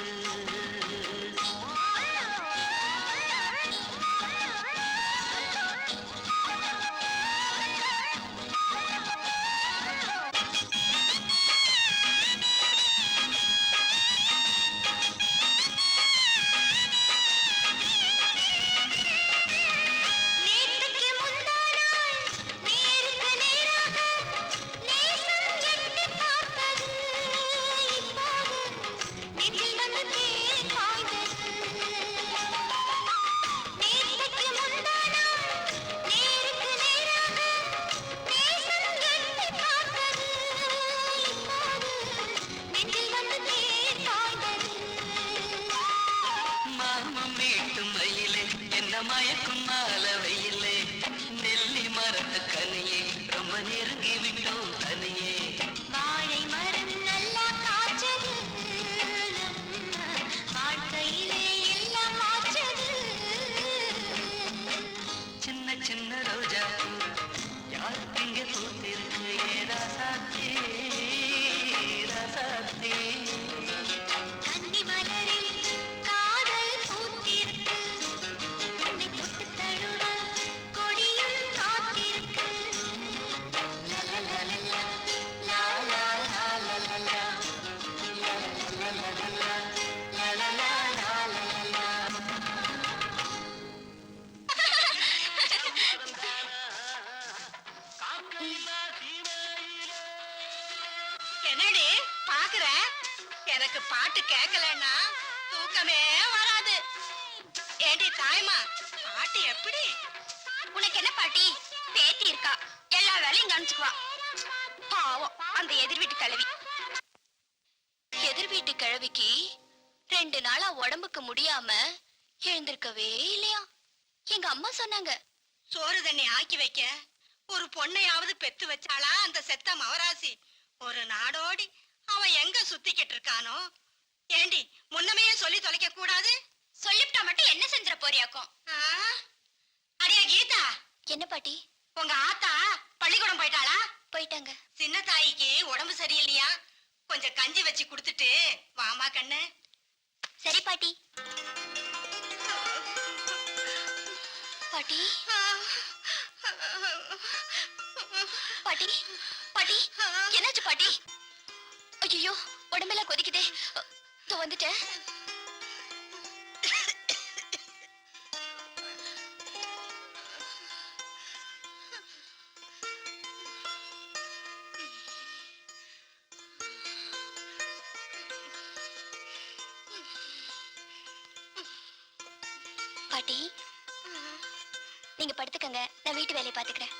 S5: நேத்துக்கு முந்தா நாள் நேருக்கு நேராக நேசம் எட்டி பார்த்தது, இப்போது நெஞ்சில் வந்து தேன் பாய்ந்தது. நேத்துக்கு முந்தா நாள் நேருக்கு நேராக நேசம் எட்டி பார்த்தது, இப்போது நெஞ்சில் வந்து தேன் பாய்ந்தது.
S10: மாமம் வீட்டு மயிலே என்ன மயக்கும் மால வெயிலே, நெல்லி மரத்து கனியே ரொம்ப நெருங்கி விட்டோம் தனியே.
S5: வாழை மரம் நல்லா காய்ச்சது, நம்ம வாழ்க்கையிலே எல்லாம் மாற்றது.
S10: சின்ன சின்ன ரோஜா யாருக்கு இங்கே பூத்திருக்கு ராசாத்தி ராசாத்தி,
S5: கன்னி மலரில் காதல் பூத்திருக்கு, உன்னை தொட்டு தழுவ கொடியும் காத்திருக்கு. லலலலலா, லாலாலாலலா, லலலலலலா, லலலாலாலலா.
S2: என்னடி பாக்குற? எனக்கு பாட்டு கேட்கலன்னா தூக்கமே வராது. ஏண்டி தாய்மா, பாட்டி எப்படி?
S5: உனக்கு என்ன பாட்டி? பேத்தி இருக்கா, எல்லா வேலையும் கவனிச்சுக்குவா. பாவம் அந்த எதிர் வீட்டு கிழவி. எதிர் வீட்டு கிழவிக்கு 2 நாளா உடம்புக்கு முடியாம எழுந்திருக்கவே இல்லையா. எங்க அம்மா சொன்னாங்க.
S2: சோறு தண்ணி ஆக்கி வைக்க ஒரு பொண்ணையாவது பெத்து வச்சாளா அந்த செத்த மவராசி? ஒரு நாடோடி அவன் எங்க சுத்திக்கிட்டு இருக்கானோ? ஏண்டி முன்னமே சொல்லி தொலைக்க கூடாது?
S5: சொல்லிவிட்டா மட்டும் என்ன செஞ்சிட போறியாக்கும்?
S2: அடியா கீதா,
S5: என்ன பாட்டி?
S2: உங்க ஆத்தா பள்ளிக்கூடம் போயிட்டாளா?
S5: போயிட்டாங்க.
S2: சின்ன தாய்க்கு உடம்பு சரியில்லையா? கொஞ்சம் கஞ்சி வச்சு குடுத்துட்டு வாமா கண்ணு.
S5: சரி பாட்டி. பாட்டி பாட்டி பாட்டி, என்னாச்சு பாட்டி? ஐயோ, உடம்பெல்லாம் கொதிக்குதே. இதோ வந்துட்டேன். பாட்டி, நீங்க படுத்துக்கங்க, நான் வீட்டு வேலையை பாத்துக்கிறேன்.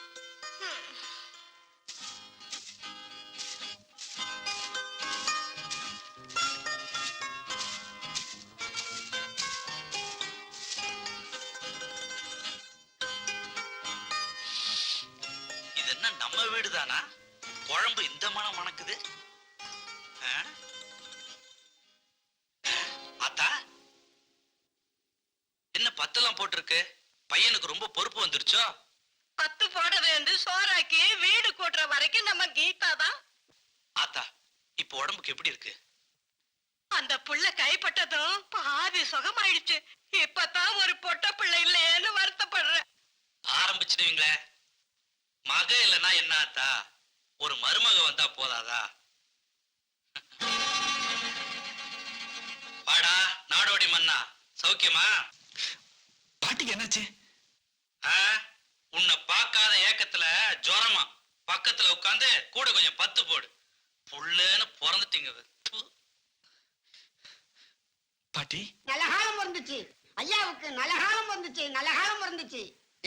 S4: இது என்ன நம்ம வீடுதானா? குழம்பு இந்த மனம் மணக்குது. ஆ? ஆத்தா, என்ன பத்தெல்லாம் போட்டிருக்கு? பையனுக்கு ரொம்ப பொறுப்பு வந்துருச்சோ?
S2: 10 போடுறது வந்து சோறாக்கி வீடு கூட்டுற வரைக்கும் நம்ம கீதா தான்.
S4: ஆத்தா, இப்ப உடம்புக்கு எப்படி இருக்கு?
S2: அந்த புள்ள கைப்பட்டதும் பாதி சுகமாயிடுச்சு. இப்பதான் ஒரு பொட்ட பிள்ளை இல்லையேன்னு வருத்தப்படுறேன்.
S4: ஆரம்பிச்சிடுவீங்களே. மக இல்லைன்னா என்ன ஆத்தா? ஒரு மருமக வந்தா போதாதா? வாடா நாடோடி மன்னா, சௌக்கியமா?
S3: பாட்டிக்கு என்னாச்சு?
S4: ஆ? உன்னை பார்க்காத ஏக்கத்துல ஜுரமா பக்கத்துல உட்காந்து கூட கொஞ்சம் 10 போடு. புள்ளன்னு பிறந்துட்டீங்க. ப்பு.
S3: பாட்டி,
S12: நல்ல காலம் வந்துச்சு ஐயாவுக்கு, நல்ல காலம் வந்துச்சு, நல்ல காலம் வந்துச்சு.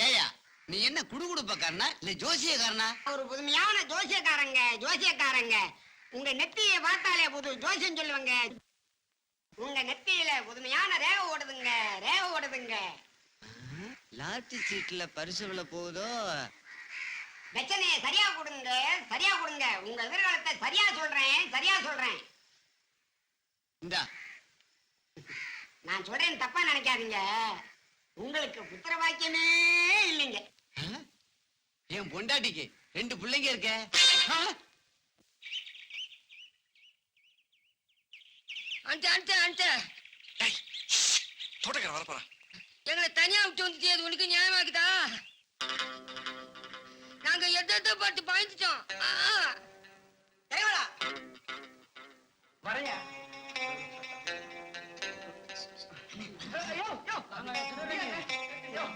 S1: ஏயா, நீ என்ன குடுகுடுப்பக்காரனா இல்ல ஜோசியக்காரனா?
S12: ஒரு புதுமையான ஜோசியக்காரங்க. உங்க நெத்தியை பார்த்தாலே புது ஜோசியம் சொல்லுவாங்க. உங்க நெத்தியில புதுமையான ரேவ ஓடுதுங்க.
S1: லாட்டரி சீட்ல பரிசு விழ போகுதோ?
S12: பிரச்சனையை சரியா கொடுங்க. உங்க எதிர்காலத்தை சரியா சொல்றேன்.
S1: இந்தா,
S12: நான் சொல்றேன், தப்பா நினைக்காதீங்க. உங்களுக்கு புத்திர வாக்கியமே இல்லைங்க.
S1: என் பொண்டாட்டிக்கு 2 பிள்ளைங்க இருக்க.
S3: டேய், தோட்டக்கார வரப்போறான்.
S12: எங்களை தனியா விட்டு வந்துச்சு, அது உனக்கு நியாயமாக்குதா? நாங்க எதை பார்த்து பயந்துட்டோம்.
S3: வரையா?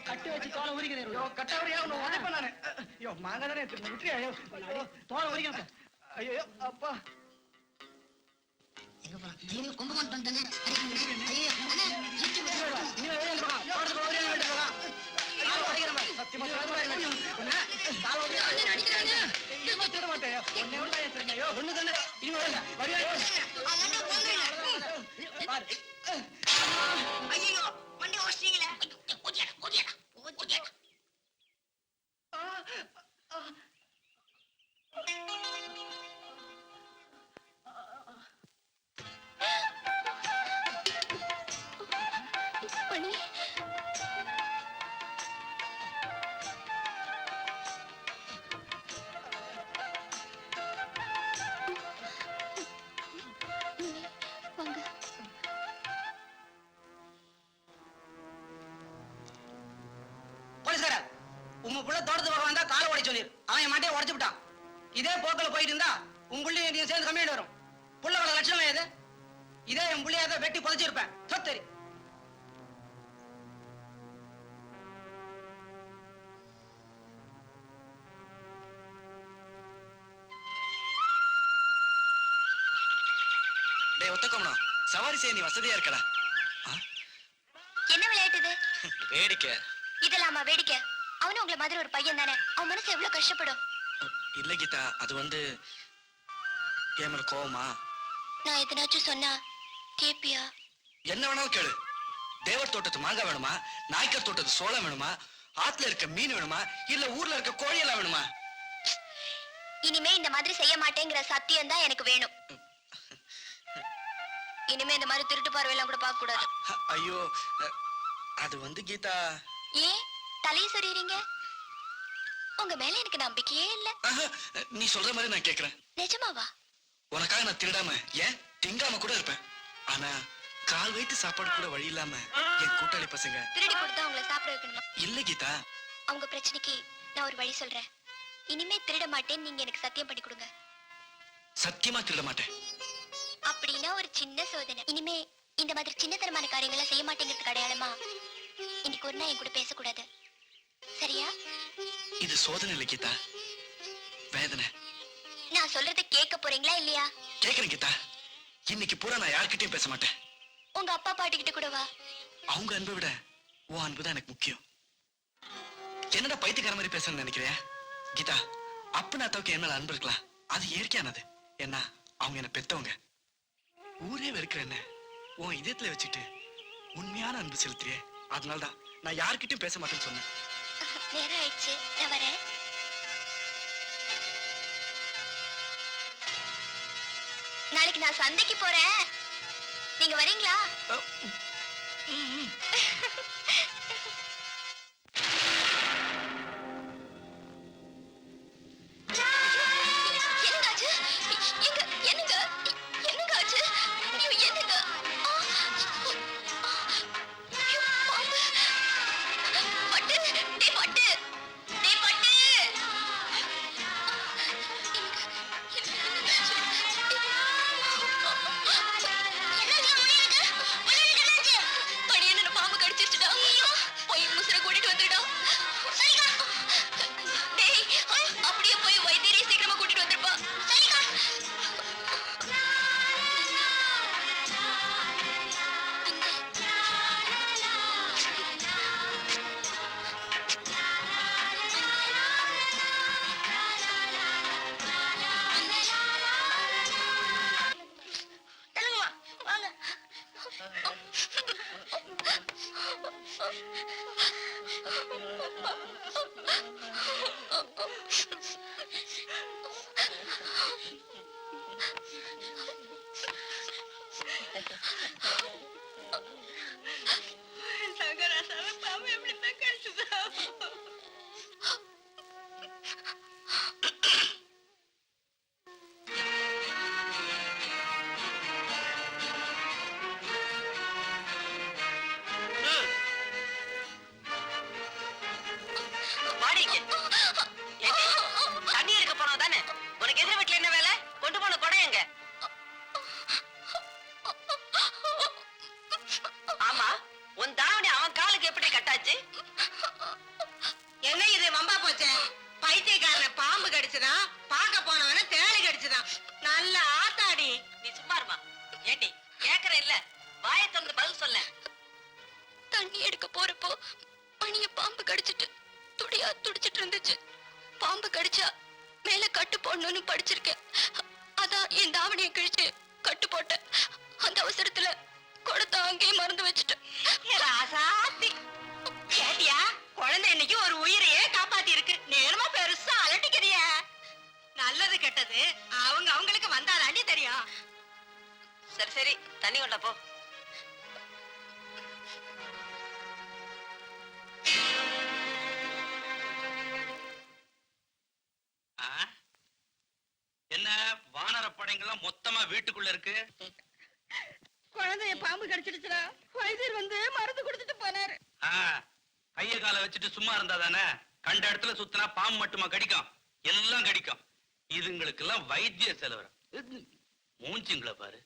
S3: கட்டி வச்சு தோலை உரிக்கிறேன். கட்டாவரியா உன்னை உதைப்பேன் நானு. ஐயோ, மாங்க தானே விட்டுறியா? தோலை உரிக்கிறேன். ஐயோ அப்பா,
S12: கும்பகோணம் பண்ணிட்டாங்க. ஐயோ, வண்டி ஓசிங்களே.
S5: மணி, வாங்க.
S12: போலீஸ்கார, உங்க புள்ள தோட்டத்துக்கு வர வந்தா காலை உடைச்சு சொல்லிரு. அவன் என் மாட்டையை உடைச்சு விட்டான். இதே போக்கில் போயிட்டு இருந்தா உங்க புள்ளி நீங்க சேர்ந்து கம்மியாயிட்டு வரும். புள்ளோட லட்சணம் ஏது? இதே என் புள்ளையாத வெட்டி புதைச்சிருப்பேன். சொத்தரி.
S3: டேய் ஒத்தக்கம்னா, சவாரி செய்ய நீ வசதியா இருக்கடா.
S5: என்ன விளையாட்டு இது?
S3: வேடிக்கை.
S5: இதெல்லாமா வேடிக்கை? அவனும் உங்களை மாதிரி ஒரு பையன் தானே, அவன் மனசு எவ்வளவு கஷ்டப்படும்.
S3: இல்ல கீதா, அது வந்து என் மேல கோவமா?
S5: நான் எதனாச்சும் சொன்னா கேப்பியா?
S3: என்ன வேணாலும் கேளு. தேவர் தோட்டத்து மாங்காய் வேணுமா, நாய்க்கர் தோட்டத்து சோளம் வேணுமா, ஆத்துல இருக்க மீன் வேணுமா, இல்ல ஊர்ல இருக்க கோழியெல்லாம் வேணுமா?
S5: இனிமே இந்த மாதிரி செய்ய மாட்டேங்கிற சத்தியம் தான் எனக்கு வேணும். இனிமே இந்த மாதிரி திருட்டு பார்வையெல்லாம் கூட பார்க்க கூடாது.
S3: ஐயோ, அது வந்து கீதா.
S5: ஏன் தலையை சொறீங்க? உங்க மேல எனக்கு நம்பிக்கையே இல்ல.
S3: நீ சொல்ற மாதிரி நான் கேக்குறேன்.
S5: நிஜமாவா?
S3: உனக்காக நான் திருடாம ஏன் திங்காம கூட இருப்பேன். ஆனா கால் வைத்து சாப்பாடு கூட வழி இல்லாம என் கூட்டாளி பசங்க
S5: திருடி கொடுத்தா உங்களை சாப்பிட வைக்கணுமா?
S3: இல்ல கீதா,
S5: அவங்க பிரச்சனைக்கு நான் ஒரு வழி சொல்றேன். இனிமே திருட மாட்டேன்னு நீங்க எனக்கு சத்தியம் பண்ணி கொடுங்க.
S3: சத்தியமா திருட மாட்டேன்.
S5: அப்படின்னா ஒரு சின்ன சோதனை. இனிமே இந்த மாதிரி சின்னத்தனமான காரியங்களை செய்ய மாட்டேங்கிறதுக்கு அடையாளமா இன்னைக்கு ஒரு நாள் என் கூட பேசக்கூடாது, சரியா?
S3: இது சோதனை இல்ல கீதா, வேதனை.
S5: நான் சொல்றதை கேட்க போறீங்களா இல்லையா?
S3: கேக்குறேன் கீதா. இன்னைக்கு பூரா நான் யார்கிட்டயும் பேச மாட்டேன்.
S5: உங்க அப்பா பாட்டிக்கிட்ட கூட வா.
S3: அவங்க அன்பை விட உன் அன்பு தான் எனக்கு முக்கியம். என்னடா பைத்தியக்கார மாதிரி பேசணும்னு நினைக்கிறியா? கீதா, அப்ப அத்தாவுக்கு என் மேல அன்பு இருக்கலாம், அது இயற்கையானது. என்ன, அவங்க என்ன பெத்தவங்க. ஊரே வெறுக்கிற என்ன உன் இதயத்துல வச்சுட்டு உண்மையான அன்பு செலுத்துறியே, அதனாலதான் நான் யார்கிட்டயும் பேச மாட்டேன்னு சொன்னேன்.
S5: நேரம் ஆயிடுச்சு, நான் வரேன். நாளைக்கு நான் சந்தைக்கு போறேன், நீங்க வரீங்களா?
S4: மொத்தமா வீட்டுக்குள்ள இருக்கு.
S2: குழந்தைய பாம்பு கடிச்சிடுச்சுடா. வைத்தியர் வந்து மருந்து கொடுத்துட்டு போனாரு.
S4: கைய கால வச்சுட்டு சும்மா இருந்தா தானே? கண்ட இடத்துல சுத்தினா பாம்பு மட்டுமா கடிக்கும்? எல்லாம் கடிக்கும். இதுங்களுக்கு எல்லாம் வைத்திய செலவு. மூஞ்சிங்களை பாரு.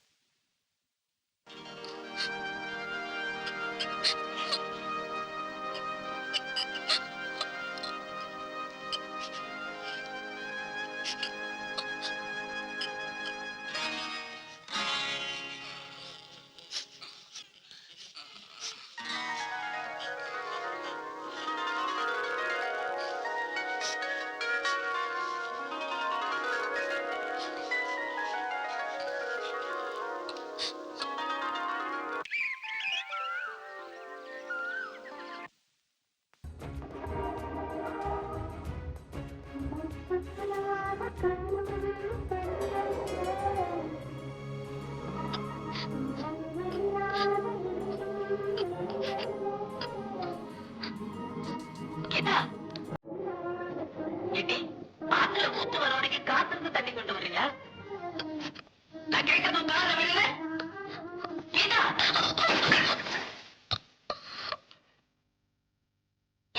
S10: ஆத்துல ஊத்து வர வரைக்கும் காத்திருந்து தண்ணி கொண்டு வரீங்க. நான் கேட்கணும் கால வெளியில.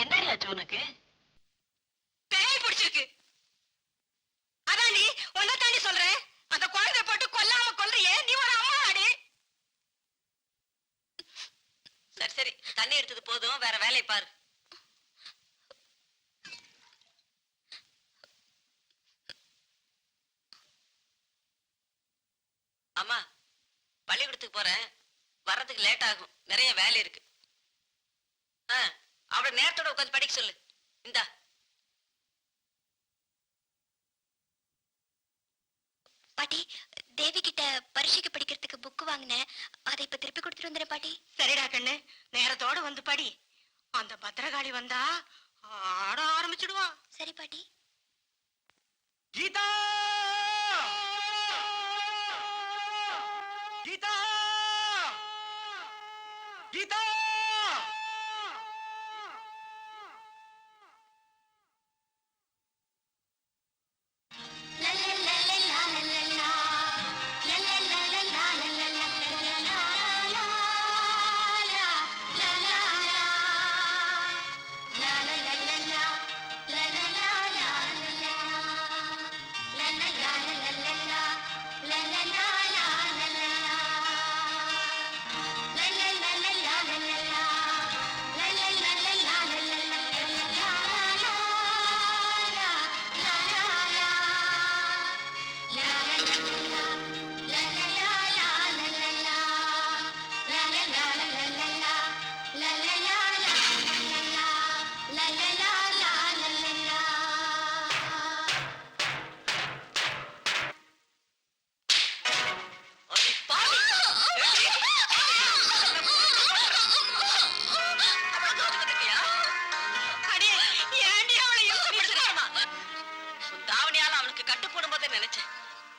S10: என்னடி ஆச்சு உனக்கு?
S2: பேய் பிடிச்சிருக்கு. அதான் நீ உன்னை தாண்டி சொல்றேன். அந்த குழந்தை போட்டு கொல்லாம கொல்றியே, நீ ஒரு அம்மா ஆடி.
S6: சரி சரி, தண்ணி எடுத்தது போதும், வேற வேலையை பாரு. அம்மா, பள்ளிக்கூடத்துக்கு போறேன், வர்றதுக்கு லேட் ஆகும், நிறைய வேலை இருக்கு. அவளை நேரத்தோட உட்காந்து படிக்க சொல்லு. இந்தா.
S5: பாட்டி, தேவி கிட்ட பரீட்சைக்கு படிக்கிறதுக்கு புக் வாங்கினேன், அதை இப்ப திருப்பி கொடுத்துட்டு வந்துடுறேன் பாட்டி.
S2: சரிடா கண்ணு, நேரத்தோட வந்து படி. அந்த பத்திரகாளி வந்தா ஆட ஆரம்பிச்சிடுவா.
S5: சரி பாட்டி.
S3: கீதா கீதா கீதா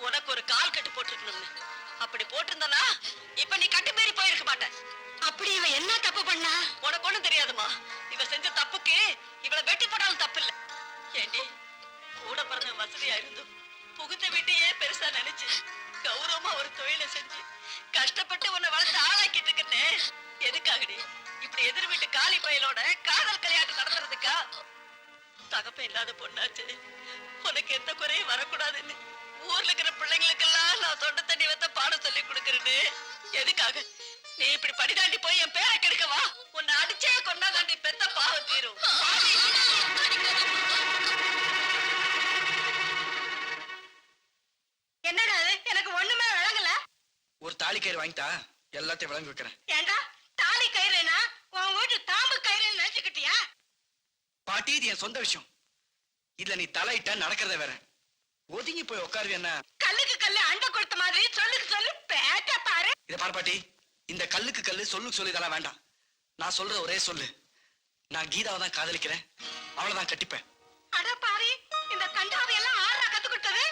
S6: உனக்கு ஒரு கால் கட்டு போட்டிருக்கணும்னு. அப்படி போட்டிருந்தனா இப்ப நீ கட்டு மீறி போயிருக்க மாட்ட.
S2: அப்படி இவ என்ன தப்பு பண்ணா?
S6: உனக்கு ஒண்ணும் தெரியாதுமா. இவ செஞ்ச தப்புக்கு இவளை வெட்டி போட்டாலும் தப்பு இல்ல. ஏண்டி, கூட பிறந்த வசதியா இருந்தும் புகுத்த வீட்டையே பெருசா நினைச்சு கௌரவமா ஒரு தொழிலை செஞ்சு கஷ்டப்பட்டு உன்னை வளர்த்து ஆளாக்கிட்டு இருக்கனே, எதுக்காகடி? இப்படி எதிர் வீட்டு காலி பயலோட காதல் கல்யாணம் நடத்துறதுக்கா? தகப்ப இல்லாத பொண்ணாச்சு, உனக்கு எந்த குறையும் வரக்கூடாதுன்னு ஊர்ல இருக்கிற பிள்ளைங்களுக்கெல்லாம் நான் தொண்டை தண்ணி வைத்த பாடம் சொல்லி கொடுக்கறேன்னு. எதுக்காக? நீ இப்படி படிதாண்டி போய் என் பேரை கெடுக்கவா? உன்னை அடிச்சே கொண்டா தாண்டி பெத்த பாவம் தீரும்.
S2: என்னடா எனக்கு ஒண்ணுமே விளங்கல.
S3: ஒரு தாலி கயிறு வாங்கிட்டா எல்லாத்தையும் விளங்கி வைக்கிறேன்.
S2: ஏண்டா, தாலி கயிறுனா உன் வீட்டு தாம்பு கயிறுன்னு நினைச்சுக்கிட்டியா?
S3: பாட்டி, இது என் சொந்த விஷயம். இதுல நீ தலையிட்ட நடக்கிறத வேற. ஒதுங்கி போய் உட்காருவேன்னா
S2: கல்லுக்கு கல்லு அண்டை கொடுத்த மாதிரி சொல்லுக்கு சொல்லு பேட்ட பாரு.
S3: இத பாரு பாட்டி, இந்த கல்லுக்கு கல்லு சொல்லுக்கு சொல்லு இதெல்லாம் வேண்டாம். நான் சொல்ற ஒரே சொல்லு, நான் கீதாவை தான் காதலிக்கிறேன், அவளைதான் கட்டிப்பேன்.
S2: அட பாரு, இந்த கண்டாவை எல்லாம் ஆறா கத்து கொடுத்தது.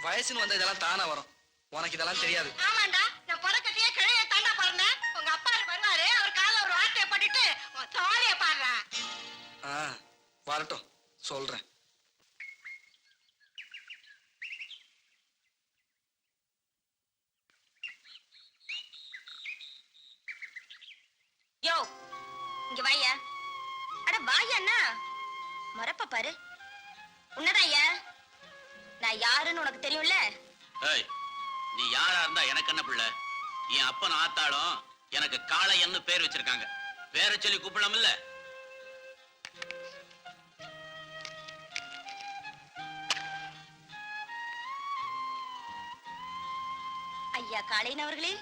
S3: வயசுன்னு வந்த இதெல்லாம் தானா வரும், உனக்கு இதெல்லாம் தெரியாது.
S2: ஆமாண்டா, நான் பிறக்கத்தையே கிழைய தாண்டா பிறந்தேன். உங்க அப்பா வருவாரு, அவர் கால ஒரு வார்த்தையை பண்ணிட்டு தோழிய பாடுறா.
S3: வரட்டும், சொல்றேன்.
S5: யோ, இங்க வாயா. அட வாயா அண்ணா, மறப்ப பாரு. உன்னதான் ஐயா, நான் யாருன்னு உனக்கு தெரியும்ல.
S13: ஏய், நீ யாரா இருந்தா எனக்கு என்ன பிள்ளை? என் அப்பன் ஆத்தாளும் எனக்கு காளையன்னு பேர் வச்சிருக்காங்க, பேர சொல்லி கூப்பிடலாம் இல்ல?
S5: ஐயா காளையன் அவர்களே,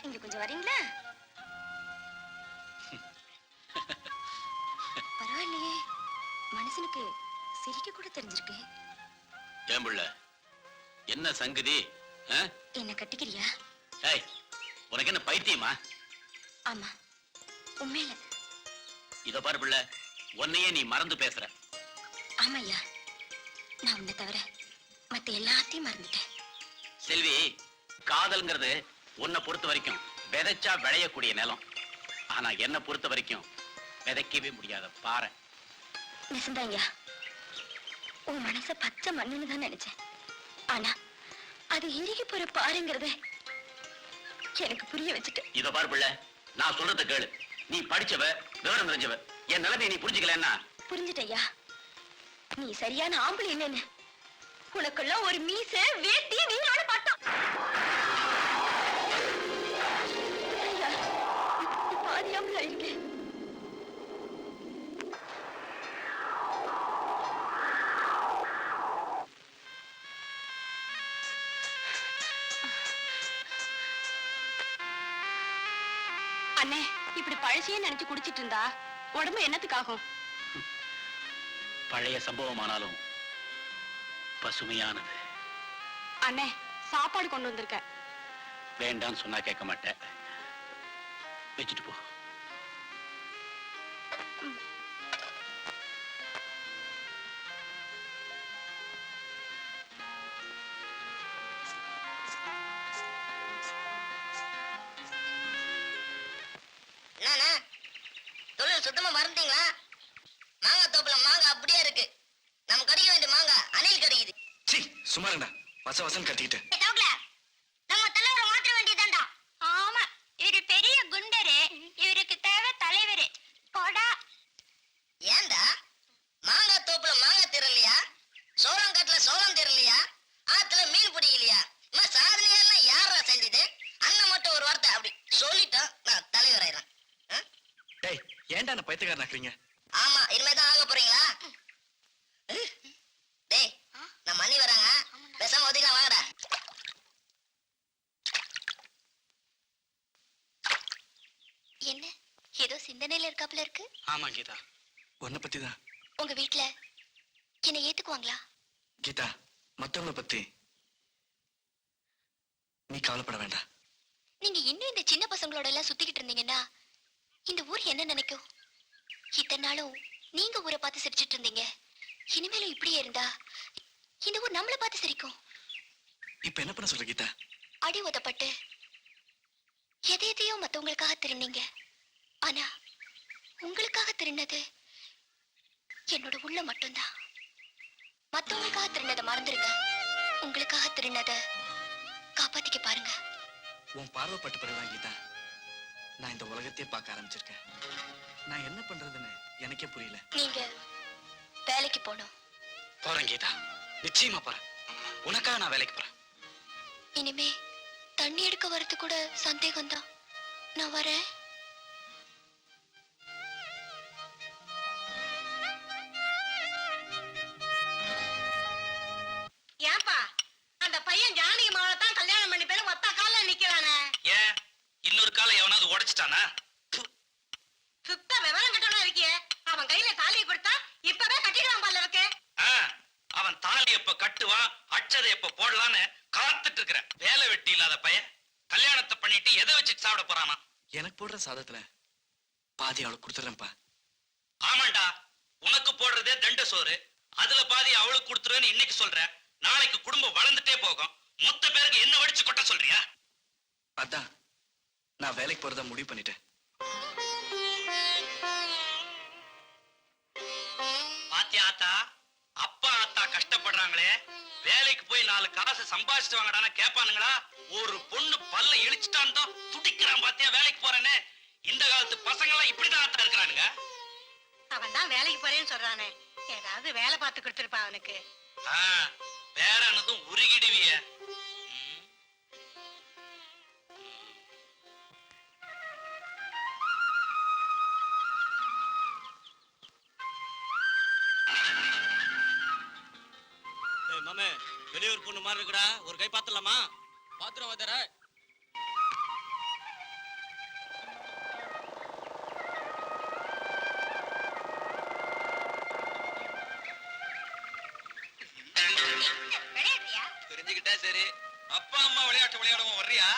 S5: இங்க கொஞ்சம் வரீங்களா? பரவாயில்லையே, மனுஷனுக்கு சிரிக்க கூட தெரிஞ்சிருக்கு.
S13: ஏன் புள்ள, என்ன சங்கதி?
S5: என்ன கட்டிக்கிறியா?
S13: ஏய், உனக்கு என்ன பைத்தியமா?
S5: ஆமா, உண்மையில.
S13: இத பாரு புள்ள, உன்னையே நீ மறந்து பேசுற.
S5: ஆமாய்யா, நான் உன்னை தவிர மத்த எல்லாத்தையும் மறந்துட்டேன்.
S13: செல்வி, காதல்ங்கிறது உன்னை பொறுத்த வரைக்கும் விதைச்சா விளையக்கூடிய நிலம். ஆனா என்ன பொறுத்த வரைக்கும் விதைக்கவே முடியாத பாறை.
S5: நிசந்தாங்க, உன் மனச பச்சை மண்ணுன்னு தான் நினைச்சேன். ஆனா அது இறுகி போற பாருங்கிறத எனக்கு புரிய வச்சுட்டு.
S13: இத பாரு பிள்ளை, நான் சொல்றத கேளு. நீ படிச்சவ, விவரம் தெரிஞ்சவ. என் நிலைமையை நீ புரிஞ்சுக்கலன்னா?
S5: புரிஞ்சுட்டய்யா, நீ சரியான ஆம்பளை இல்லைன்னு. உனக்கெல்லாம் ஒரு மீச வேட்டி நீங்களோட பட்டம். பாதியாமல் இருக்கேன். அண்ணே, இப்படி பழசையே நினைச்சு குடிச்சிட்டு இருந்தா உடம்பு என்னத்துக்காகும்?
S13: பழைய சம்பவமானாலும் பசுமையானது.
S5: அண்ணே, சாப்பாடு கொண்டு வந்திருக்க.
S13: வேண்டான்னு சொன்னா கேட்க மாட்டேன். வச்சுட்டு போ.
S7: என்னண்ணா தொழில் சுத்தமா மறந்துட்டீங்களா? மாங்காய் தோப்புல மாங்காய் அப்படியே இருக்கு. நம்ம கடிக்க வேண்டிய மாங்காய் அணில் கடிக்குது.
S3: சீ, சும்மா இருங்கடா. வச வசன் கட்டிக்கிட்டு.
S7: நம்ம தலைவரை மாற்ற வேண்டியதாண்டா.
S5: ஆமா, இவரு பெரிய குண்டரு. இவருக்கு தேவை தலைவரு. போடா.
S7: ஏண்டா மாங்காய் தோப்புல மாங்காய் திரலையா? சோளங்காட்டுல சோளம் திரலையா? ஆத்துல மீன் பிடிக்கலையா? சாதனையெல்லாம் யாரா செஞ்சது? அண்ணன் மட்டும் ஒரு வார்த்தை அப்படி சொல்லிட்டோம், நான் தலைவர் ஆயிடுறேன்.
S3: டேய், ஏன்டா என்ன பைத்தியக்காரன் ஆக்குறீங்க?
S7: ஆமா, இனிமேதான் ஆக போறீங்களா? டேய், நான் மணி வராங்க, பேசாம ஒதுக்கலாம் வாங்கடா.
S5: என்ன ஏதோ சிந்தனையில இருக்காப்புல இருக்கு?
S3: ஆமா கீதா, உன்னை பத்தி தான்.
S5: உங்க வீட்ல என்ன ஏத்துக்குவாங்களா?
S3: கீதா, மத்தவங்கள பத்தி நீ கவலைப்பட வேண்டாம்.
S5: நீங்க இன்னும் இந்த சின்ன பசங்களோட எல்லாம் சுத்திக்கிட்டு இருந்தீங்கன்னா இந்த ஊர் என்ன நினைக்கும்? இத்தனை நாளும் நீங்க ஊரை பார்த்து சிரிச்சிட்டு இருந்தீங்க. இனிமேலும் இப்படியே இருந்தா இந்த ஊர் நம்மளை பார்த்து சிரிக்கும்.
S3: இப்ப என்ன பண்ண சொல்ற கீதா?
S5: அடி உதப்பட்டு எதையோ மத்தவங்களுக்காக திருநீங்க. ஆனா உங்களுக்காக திருநது என்னோட உள்ள மட்டும்தான். மத்தவங்களுக்காக திருநதை மறந்துருங்க. உங்களுக்காக திருநத காப்பாத்திக்க பாருங்க.
S3: உன் பார்வைப்பட்ட பிறகுதான் கீதா நான் இந்த உலகத்தையே பார்க்க ஆரம்பிச்சிருக்கேன். நான் என்ன பண்றதுன்னு எனக்கே புரியல.
S5: நீங்க வேலைக்கு போகணும்.
S3: போறேன் கீதா, நிச்சயமா போறேன். உனக்காக நான் வேலைக்கு போறேன்.
S5: இனிமே தண்ணி எடுக்க வரது கூட சந்தேகம்தான். நான் வரேன்.
S2: ஏன்பா அந்த பையன் ஜானகி மாவளை தான் கல்யாணம் பண்ணி பேரு ஒத்த கால நிக்கிறானே?
S4: ஏன் இன்னொரு காலை எவனாவது உடைச்சிட்டானா?
S2: சுத்த விவரம் கட்டணும் இருக்கியே. அவன் கையில தாலியை கொடுத்தா இப்பவே கட்டிடுவான் போல இருக்கு.
S4: அவன் தாலி எப்ப கட்டுவான், அச்சதை எப்ப போடலான்னு காத்துட்டு இருக்கிறேன். வேலை வெட்டி இல்லாத பையன் கல்யாணத்தை பண்ணிட்டு எதை வச்சு சாப்பிட போறானா?
S3: எனக்கு போடுற சாதத்துல பாதி அவளுக்கு கொடுத்துறேன்ப்பா.
S4: ஆமாண்டா, உனக்கு போடுறதே தண்ட சோறு. அதுல பாதி அவளுக்கு கொடுத்துருவேன்னு இன்னைக்கு சொல்ற. நாளைக்கு குடும்பம் வளர்ந்துட்டே போகும். மொத்த பேருக்கு என்ன வடிச்சு கொட்ட சொல்றியா?
S3: அதான் நான் வேலைக்கு போறதா முடிவு பண்ணிட்டேன்.
S4: பாத்தியா ஆத்தா, அப்பா ஆத்தா கஷ்டப்படுறாங்களே, வேலைக்கு போய் 4 காசு சம்பாதிச்சுட்டு வாங்கடான்னு கேட்பானுங்களா? ஒரு பொண்ணு பல்ல இழிச்சுட்டான் தான் துடிக்கிறான். பாத்தியா வேலைக்கு போறேன்னு. இந்த காலத்து பசங்க எல்லாம் இப்படிதான் ஆத்தா இருக்கிறானுங்க.
S2: அவன் தான் வேலைக்கு போறேன்னு சொல்றானே, ஏதாவது வேலை பார்த்து கொடுத்துருப்பா அவனுக்கு.
S4: வேற என்னதும் உருகிடுவிய.
S13: மாமே, வெளியூர் பொண்ணு மாதிரி இருக்குடா, ஒரு கை பாத்துலாமா? பாத்துறோம் வாத்தியார.
S11: தெரிஞ்சுக்கிட்டா சரி.
S4: அப்பா அம்மா விளையாட்டு விளையாடவும் வர்றியா?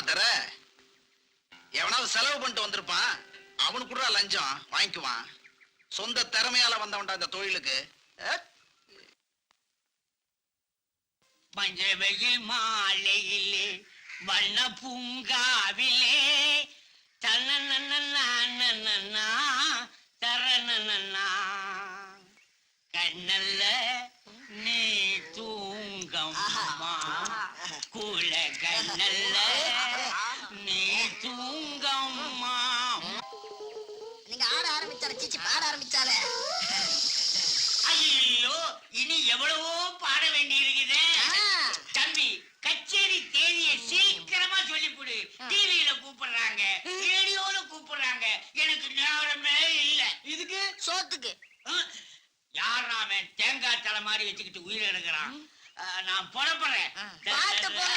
S8: தர? எவனாவது செலவு பண்ணிட்டு வந்திருப்பான், அவனுக்கு கூட லஞ்சம் வாங்கிக்குவான். சொந்த திறமையால வந்தவன்டா இந்த தொழிலுக்கு.
S10: மஞ்சள் வெயில் மாலையிலே வண்ண பூங்காவிலே தரணனா கண்ணல்ல நீ தூங்கம்மா கூல கண்ணல்ல நீ தூங்கம்மா.
S7: நீங்க ஆட ஆரம்பிச்சால சீச்சி பாட ஆரம்பிச்சால.
S10: ஐயோ இனி எவ்வளவோ பாட வேண்டி இருக்குது. தம்பி கச்சேரி தேதியை சீக்கிரமா சொல்லிவிடு. டிவியில கூப்பிடுறாங்க, ரேடியோல கூப்பிடுறாங்க, எனக்கு நேரமே இல்ல. இதுக்கு
S7: சோத்துக்கு
S10: யார் அவன் தேங்காய் தலை மாதிரி வச்சுக்கிட்டு உயிர் எடுக்கிறான். நான் புறப்படுறேன்.
S7: பார்த்து போ.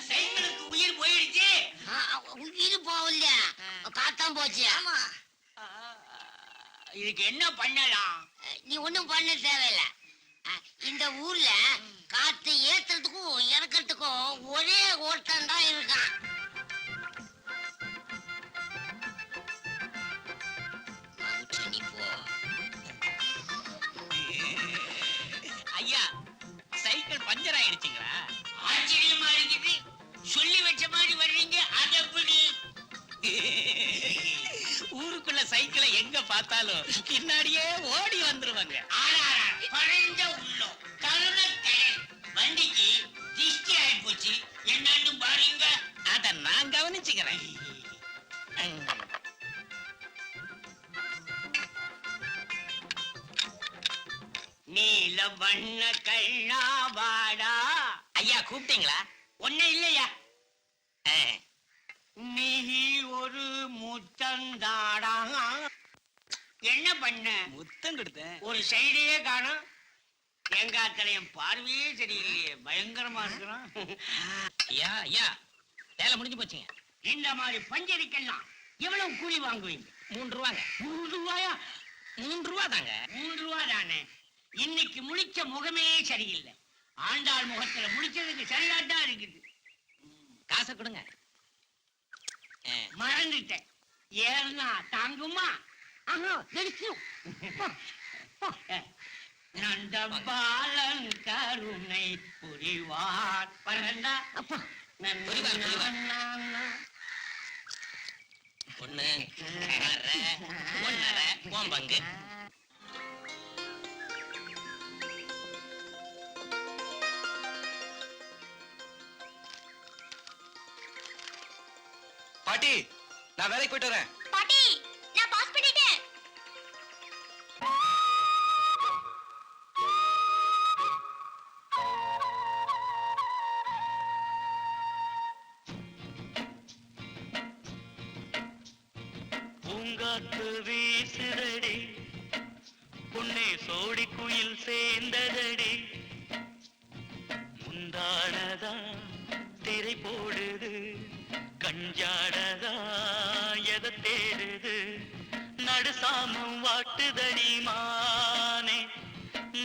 S10: சைக்கிளுக்கு உயிர் போயிடுச்சு.
S7: உயிர் போகல, காத்தான் போச்சு. ஆமா,
S10: இதுக்கு என்ன பண்ணலாம்?
S7: நீ ஒண்ணும் பண்ண தேவையில்ல. இந்த ஊர்ல காத்து ஏத்துறதுக்கும் இறக்கிறதுக்கும் ஒரே ஓட்டம் தான் இருக்கான். நீ போ.
S10: ஐயா சைக்கிள் பஞ்சர் ஆயிடுச்சுங்களா? ஆச்சரியமா இருக்குது. சொல்லி வச்ச மாதிரி வர்றீங்க. அது எப்படி? ஊருக்குள்ள சைக்கிளை எங்க பார்த்தாலும் பின்னாடியே ஓடி வந்துருவாங்க. பழைஞ்ச உள்ளம் கருணக்கடல் வண்டிக்கு திஷ்டி ஆகி போச்சு. என்னன்னு பாருங்க. அத நான் கவனிச்சுக்கிறேன். நீல வண்ண கண்ணாவாடா. ஐயா கூப்பிட்டீங்களா? ஒண்ணு இல்லையா? நீ ஒரு முத்தந்தாடா. என்ன பண்ண? முத்தம் கொடுத்தேன். ஒரு சைடையே காணும். தேங்காத்தலையும் பார்வையே சரியில்லையே, பயங்கரமா இருக்கிறான். ஐயா ஐயா வேலை முடிஞ்சு போச்சுங்க. இந்த மாதிரி பஞ்சரிக்கெல்லாம் எவ்வளவு கூலி வாங்குவீங்க? 3 ரூபாங்க. 3 ரூபாயா? 3 ரூபா தாங்க. 3 ரூபா தானே. இன்னைக்கு முழிச்ச முகமே சரியில்லை. ஆண்டாள் முகத்துல முழிச்சதுக்கு சரியாதான் இருக்குது. காசை கொடுங்க. மறந்துட்டேன். ஏன்னா தாங்குமா? நந்தபாலன் கருணை புரிவார். பரண்டா ஒண்ணு 1.5 பங்கு.
S3: பாட்டி நான் வேலைக்கு போயிட்டு வரேன்.
S5: பாட்டி நான் பாஸ் பண்ணிட்டேன்.
S10: பூங்காத்து வீசுதடி பொன்னே சோடி குயில் சேர்ந்ததடி முந்தானதா திரை போடுது கஞ்சாடதா எதை தேடுது நடுசாமம் வாட்டுதடி மானே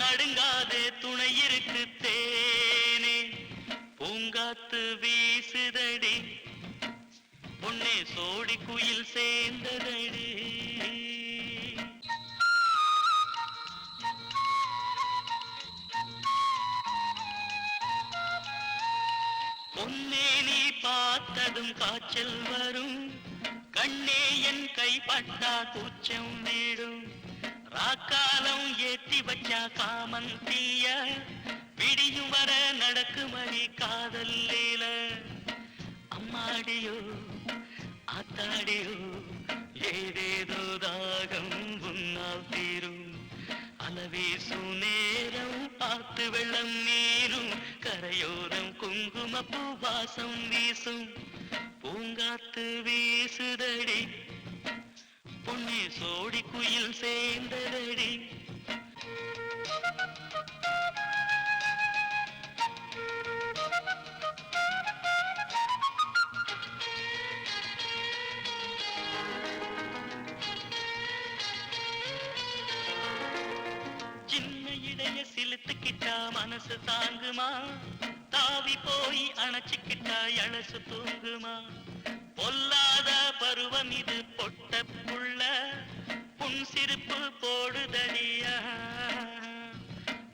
S10: நடுங்காதே துணை இருக்கு தேனே பூங்காத்து வீசுதடி பொன்னே சோடி குயில் சேர்ந்ததடி. பொன்னே நீ பார்த்ததும் காய்ச்சல் வரும் கண்ணே என் கைப்பட்டா கூச்சம் வீடும் ராக்காலம் ஏத்தி வச்சா காமன் தீய விடியும் வர நடக்குமடி காதல் லீல அம்மாடியோ ஆத்தாடியோ ஏதேதோ தாகம் உன்னால் தீரும் அலவீசு நேரம் பார்த்து வெள்ளம் நீரும் கரையோரம் குங்குமப்பூ வாசம் வீசும் பூங்காத்து வீசுதடி பொன்னே சோடி குயில் சேர்ந்ததடி. சின்ன இடைய சிலுத்துக்கிட்டா மனசு தாங்குமா
S14: தாவி போய் அணைச்சுக்கிட்டா எழசு தூங்குமா பொல்லாத பருவம் இது பொட்ட புள்ள புன் சிரிப்பு போடுதடியா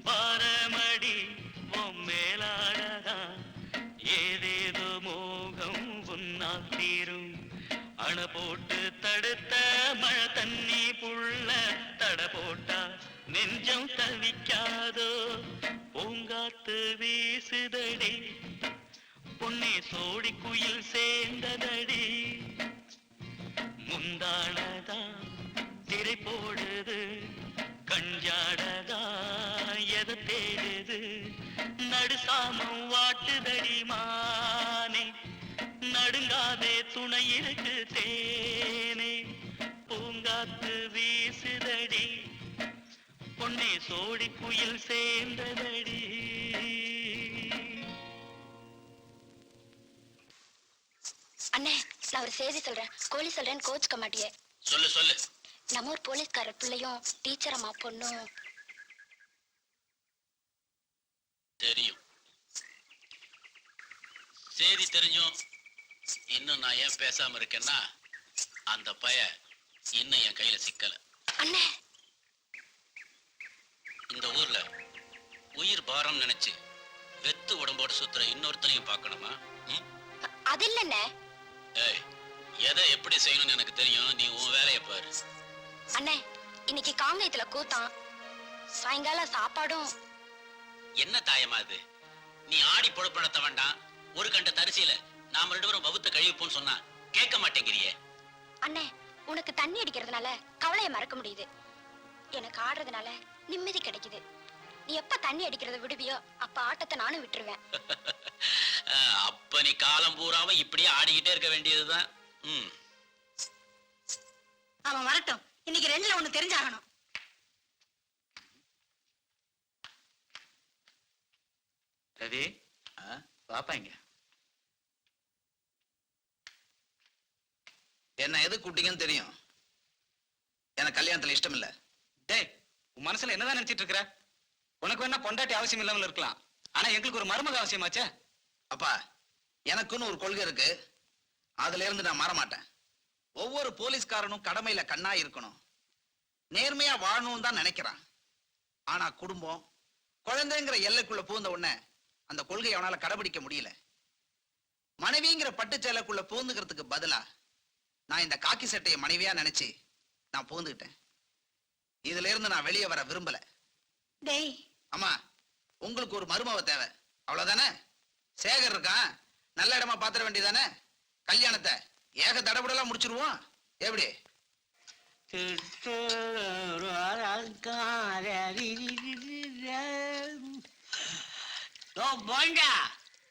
S14: பாரமடி மேலாடதா ஏதேதோ மோகம் உன்னால் தீரும் அண போட்டு தடுத்த மழை தண்ணி புள்ள தட போட்டா நெஞ்சம் தவிக்காதோ பூங்காத்து வீசுதடி பொன்னே சோடி குயில் சேர்ந்ததடி முந்தானதா திரை போடுது கஞ்சாடதா எதை தேடுது நடுசாமம் வாட்டுதடி மானே நடுங்காதே துணை இருக்கு தேனே பூங்காத்து வீசுதடி பொன்னே சோடி குயில் சேர்ந்ததடி.
S5: அண்ணே நான் ஒரு செய்தி சொல்றேன் கோழி சொல்றேன்னு கோச்சுக்க மாட்டியே.
S13: சொல்லு சொல்லு.
S5: நம்ம ஒரு போலீஸ்கார பிள்ளையும் டீச்சர் அம்மா பொண்ணும்.
S13: தெரியும். செய்தி தெரிஞ்சும் இன்னும் நான் ஏன் பேசாம இருக்கேன்னா அந்த பய இன்னும் என் கையில சிக்கல.
S5: அண்ணே
S13: இந்த ஊர்ல உயிர் பாரம் நினைச்சு வெத்து உடம்போட சுத்துற இன்னொருத்தனையும் பார்க்கணுமா?
S5: அது இல்லண்ணே.
S13: ஏய், எதை எப்படி செய்யணும்னு எனக்கு தெரியும். நீ உன் வேலையை பாரு.
S5: அண்ணே இன்னைக்கு காங்கயத்துல கூத்தான், சாயங்காலம் சாப்பாடும்.
S13: என்ன தாயமா இது? நீ ஆடி பொழப்படத்த வேண்டாம். ஒரு கண்ட தரிசியில நாம 2 பேரும் வகுத்த கழிவுப்போன்னு சொன்னா கேட்க மாட்டேங்கிறியே.
S5: அண்ணே உனக்கு தண்ணி அடிக்கிறதுனால கவலையை மறக்க முடியுது, எனக்கு ஆடுறதுனால நிம்மதி கிடைக்குது. நீ எப்ப தண்ணி அடிக்கிறத விடுவியோ அப்ப ஆட்டத்தை நானும் விட்டுருவேன்.
S13: அப்ப நீ காலம் பூராவும் இப்படியே ஆடிக்கிட்டே இருக்க வேண்டியதுதான்.
S2: அவன் வரட்டும், இன்னைக்கு 2ல 1 தெரிஞ்சாகணும்.
S9: ரவி பாப்பாங்க
S8: என்ன எது கூட்டிங்கன்னு தெரியும். எனக்கு கல்யாணத்துல இஷ்டம் இல்ல.
S9: டேய் உன் மனசுல என்னதான் நினைச்சிட்டு இருக்கிற? உனக்கு வேணா பொண்டாட்டி அவசியம் இல்லாமல் இருக்கலாம், ஆனா எங்களுக்கு ஒரு மருமக அவசியமாச்சே.
S8: அப்பா எனக்குன்னு ஒரு கொள்கை இருக்கு, அதுல இருந்து நான் மாற மாட்டேன். ஒவ்வொரு போலீஸ்காரனும் கடமையில கண்ணா இருக்கணும், நேர்மையா வாழணும் தான் நினைக்கிறான். ஆனா குடும்பம் குழந்தைங்கிற எல்லைக்குள்ள பூந்த உடனே அந்த கொள்கையை அவனால கடைபிடிக்க முடியல. மனைவிங்கிற பட்டு சேலைக்குள்ள பூந்துக்கிறதுக்கு பதிலா நான் இந்த காக்கி சட்டையை மனைவியா நினைச்சு நான் பூந்துக்கிட்டேன். இதுல இருந்து நான் வெளியே வர விரும்பல.
S2: டேய்
S8: அம்மா உங்களுக்கு ஒரு மருமவ தேவை, அவ்வளவுதானே? சேகர் இருக்கான், நல்ல இடமா பாத்திர வேண்டியதானே? கல்யாணத்தை ஏக தடபுடலாம் முடிச்சிருவோம். எப்படி?
S10: போண்டா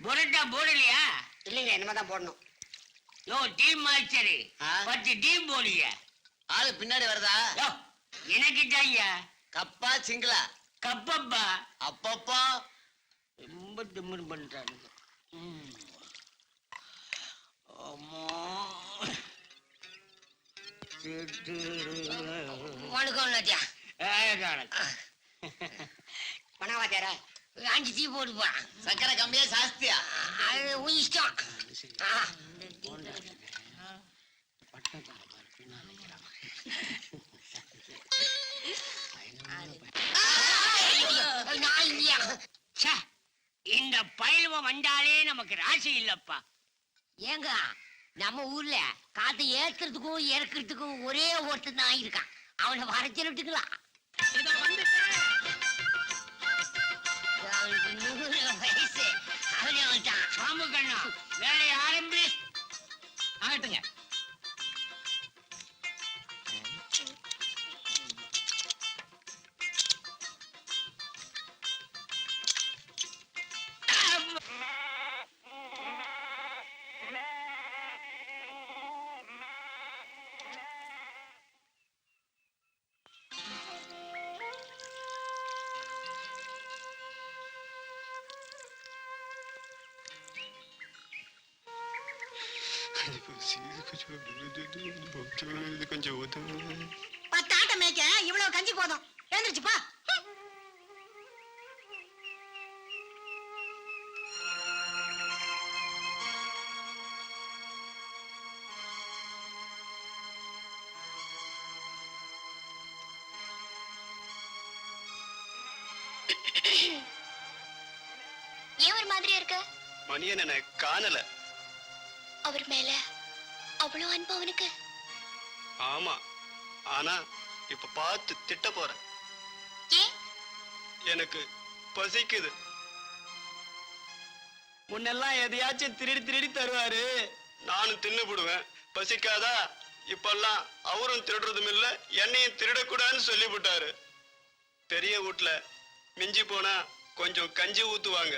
S10: புரட்டா போடலையா?
S12: இல்லைங்க இனிமேதான் போடணும்.
S10: யோ டீம் மாஸ்டரு 10 டீம் போடுங்க.
S12: ஆளு பின்னாடி வருதா?
S10: யோ எனக்கு ஐயா
S12: கப்பா சிங்களா?
S10: கப்பப்பா.
S12: அப்பப்பா
S10: ரொம்ப திமிரு பண்றானுங்க.
S12: பணவாச்சார 5 டீ போடுப்பா. சக்கரை கம்மியா சாஸ்தியா? அது உன் இஷ்டம்.
S10: இந்த பயில்வ வந்தாலே நமக்கு ராசி இல்லப்பா.
S7: ஏங்க நம்ம ஊர்ல காத்து ஏத்துறதுக்கும் இறக்குறதுக்கும் ஒரே ஒருத்தன் தான் இருக்கான், அவனை வர சொல்லிட்டுக்கலாம். அவனுக்கு 100 வயசு, அவனே வந்துட்டான்.
S10: பாம்பு கண்ணா வேலையை ஆரம்பி.
S12: ஆகட்டுங்க.
S2: கொஞ்சம் 10 ஆட்டை மேய்க்க இவ்வளவு கஞ்சி போதும். எழுந்திருச்சுப்பா.
S5: ஏன் ஒரு மாதிரியா இருக்க?
S3: மணியன் என்ன காணல.
S5: அவர் மேல அவ்வளவு அன்பு அவனுக்கு?
S3: ஆமா, ஆனா இப்ப பார்த்து திட்ட போறேன்.
S5: ஏன்?
S3: எனக்கு பசிக்குது. முன்னெல்லாம் எதையாச்சும் திருடி திருடி தருவாரு, நானும் தின்னு போடுவேன். பசிக்காதா? இப்பெல்லாம் அவரும் திருடுறதும் இல்ல, என்னையும் திருடக்கூடாதுன்னு சொல்லி விட்டாரு. பெரிய வீட்டுல மிஞ்சி போனா கொஞ்சம் கஞ்சி ஊத்துவாங்க.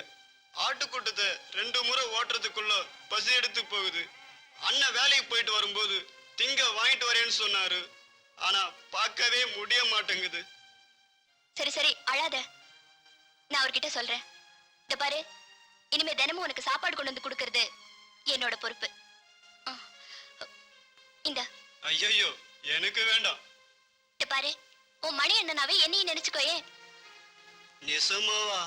S3: ஆட்டுக்கூட்டத்தை 2 முறை ஓட்டுறதுக்குள்ள பசி எடுத்து போகுது. அண்ணன் வேலைக்கு போயிட்டு வரும்போது திங்க வாங்கிட்டு வரேன்னு சொன்னாரு, ஆனா பார்க்கவே முடிய மாட்டேங்குது.
S5: சரி சரி அழாத, நான் அவர்கிட்ட சொல்றேன். இந்த பாரு, இனிமே தினமும் உனக்கு சாப்பாடு கொண்டு வந்து கொடுக்கறது என்னோட பொறுப்பு. இந்த
S3: ஐயோ, எனக்கு வேண்டாம்.
S5: இந்த பாரு, உன் மணி என்னன்னாவே என்னையும் நினைச்சுக்கோயே.
S3: நிசமாவா?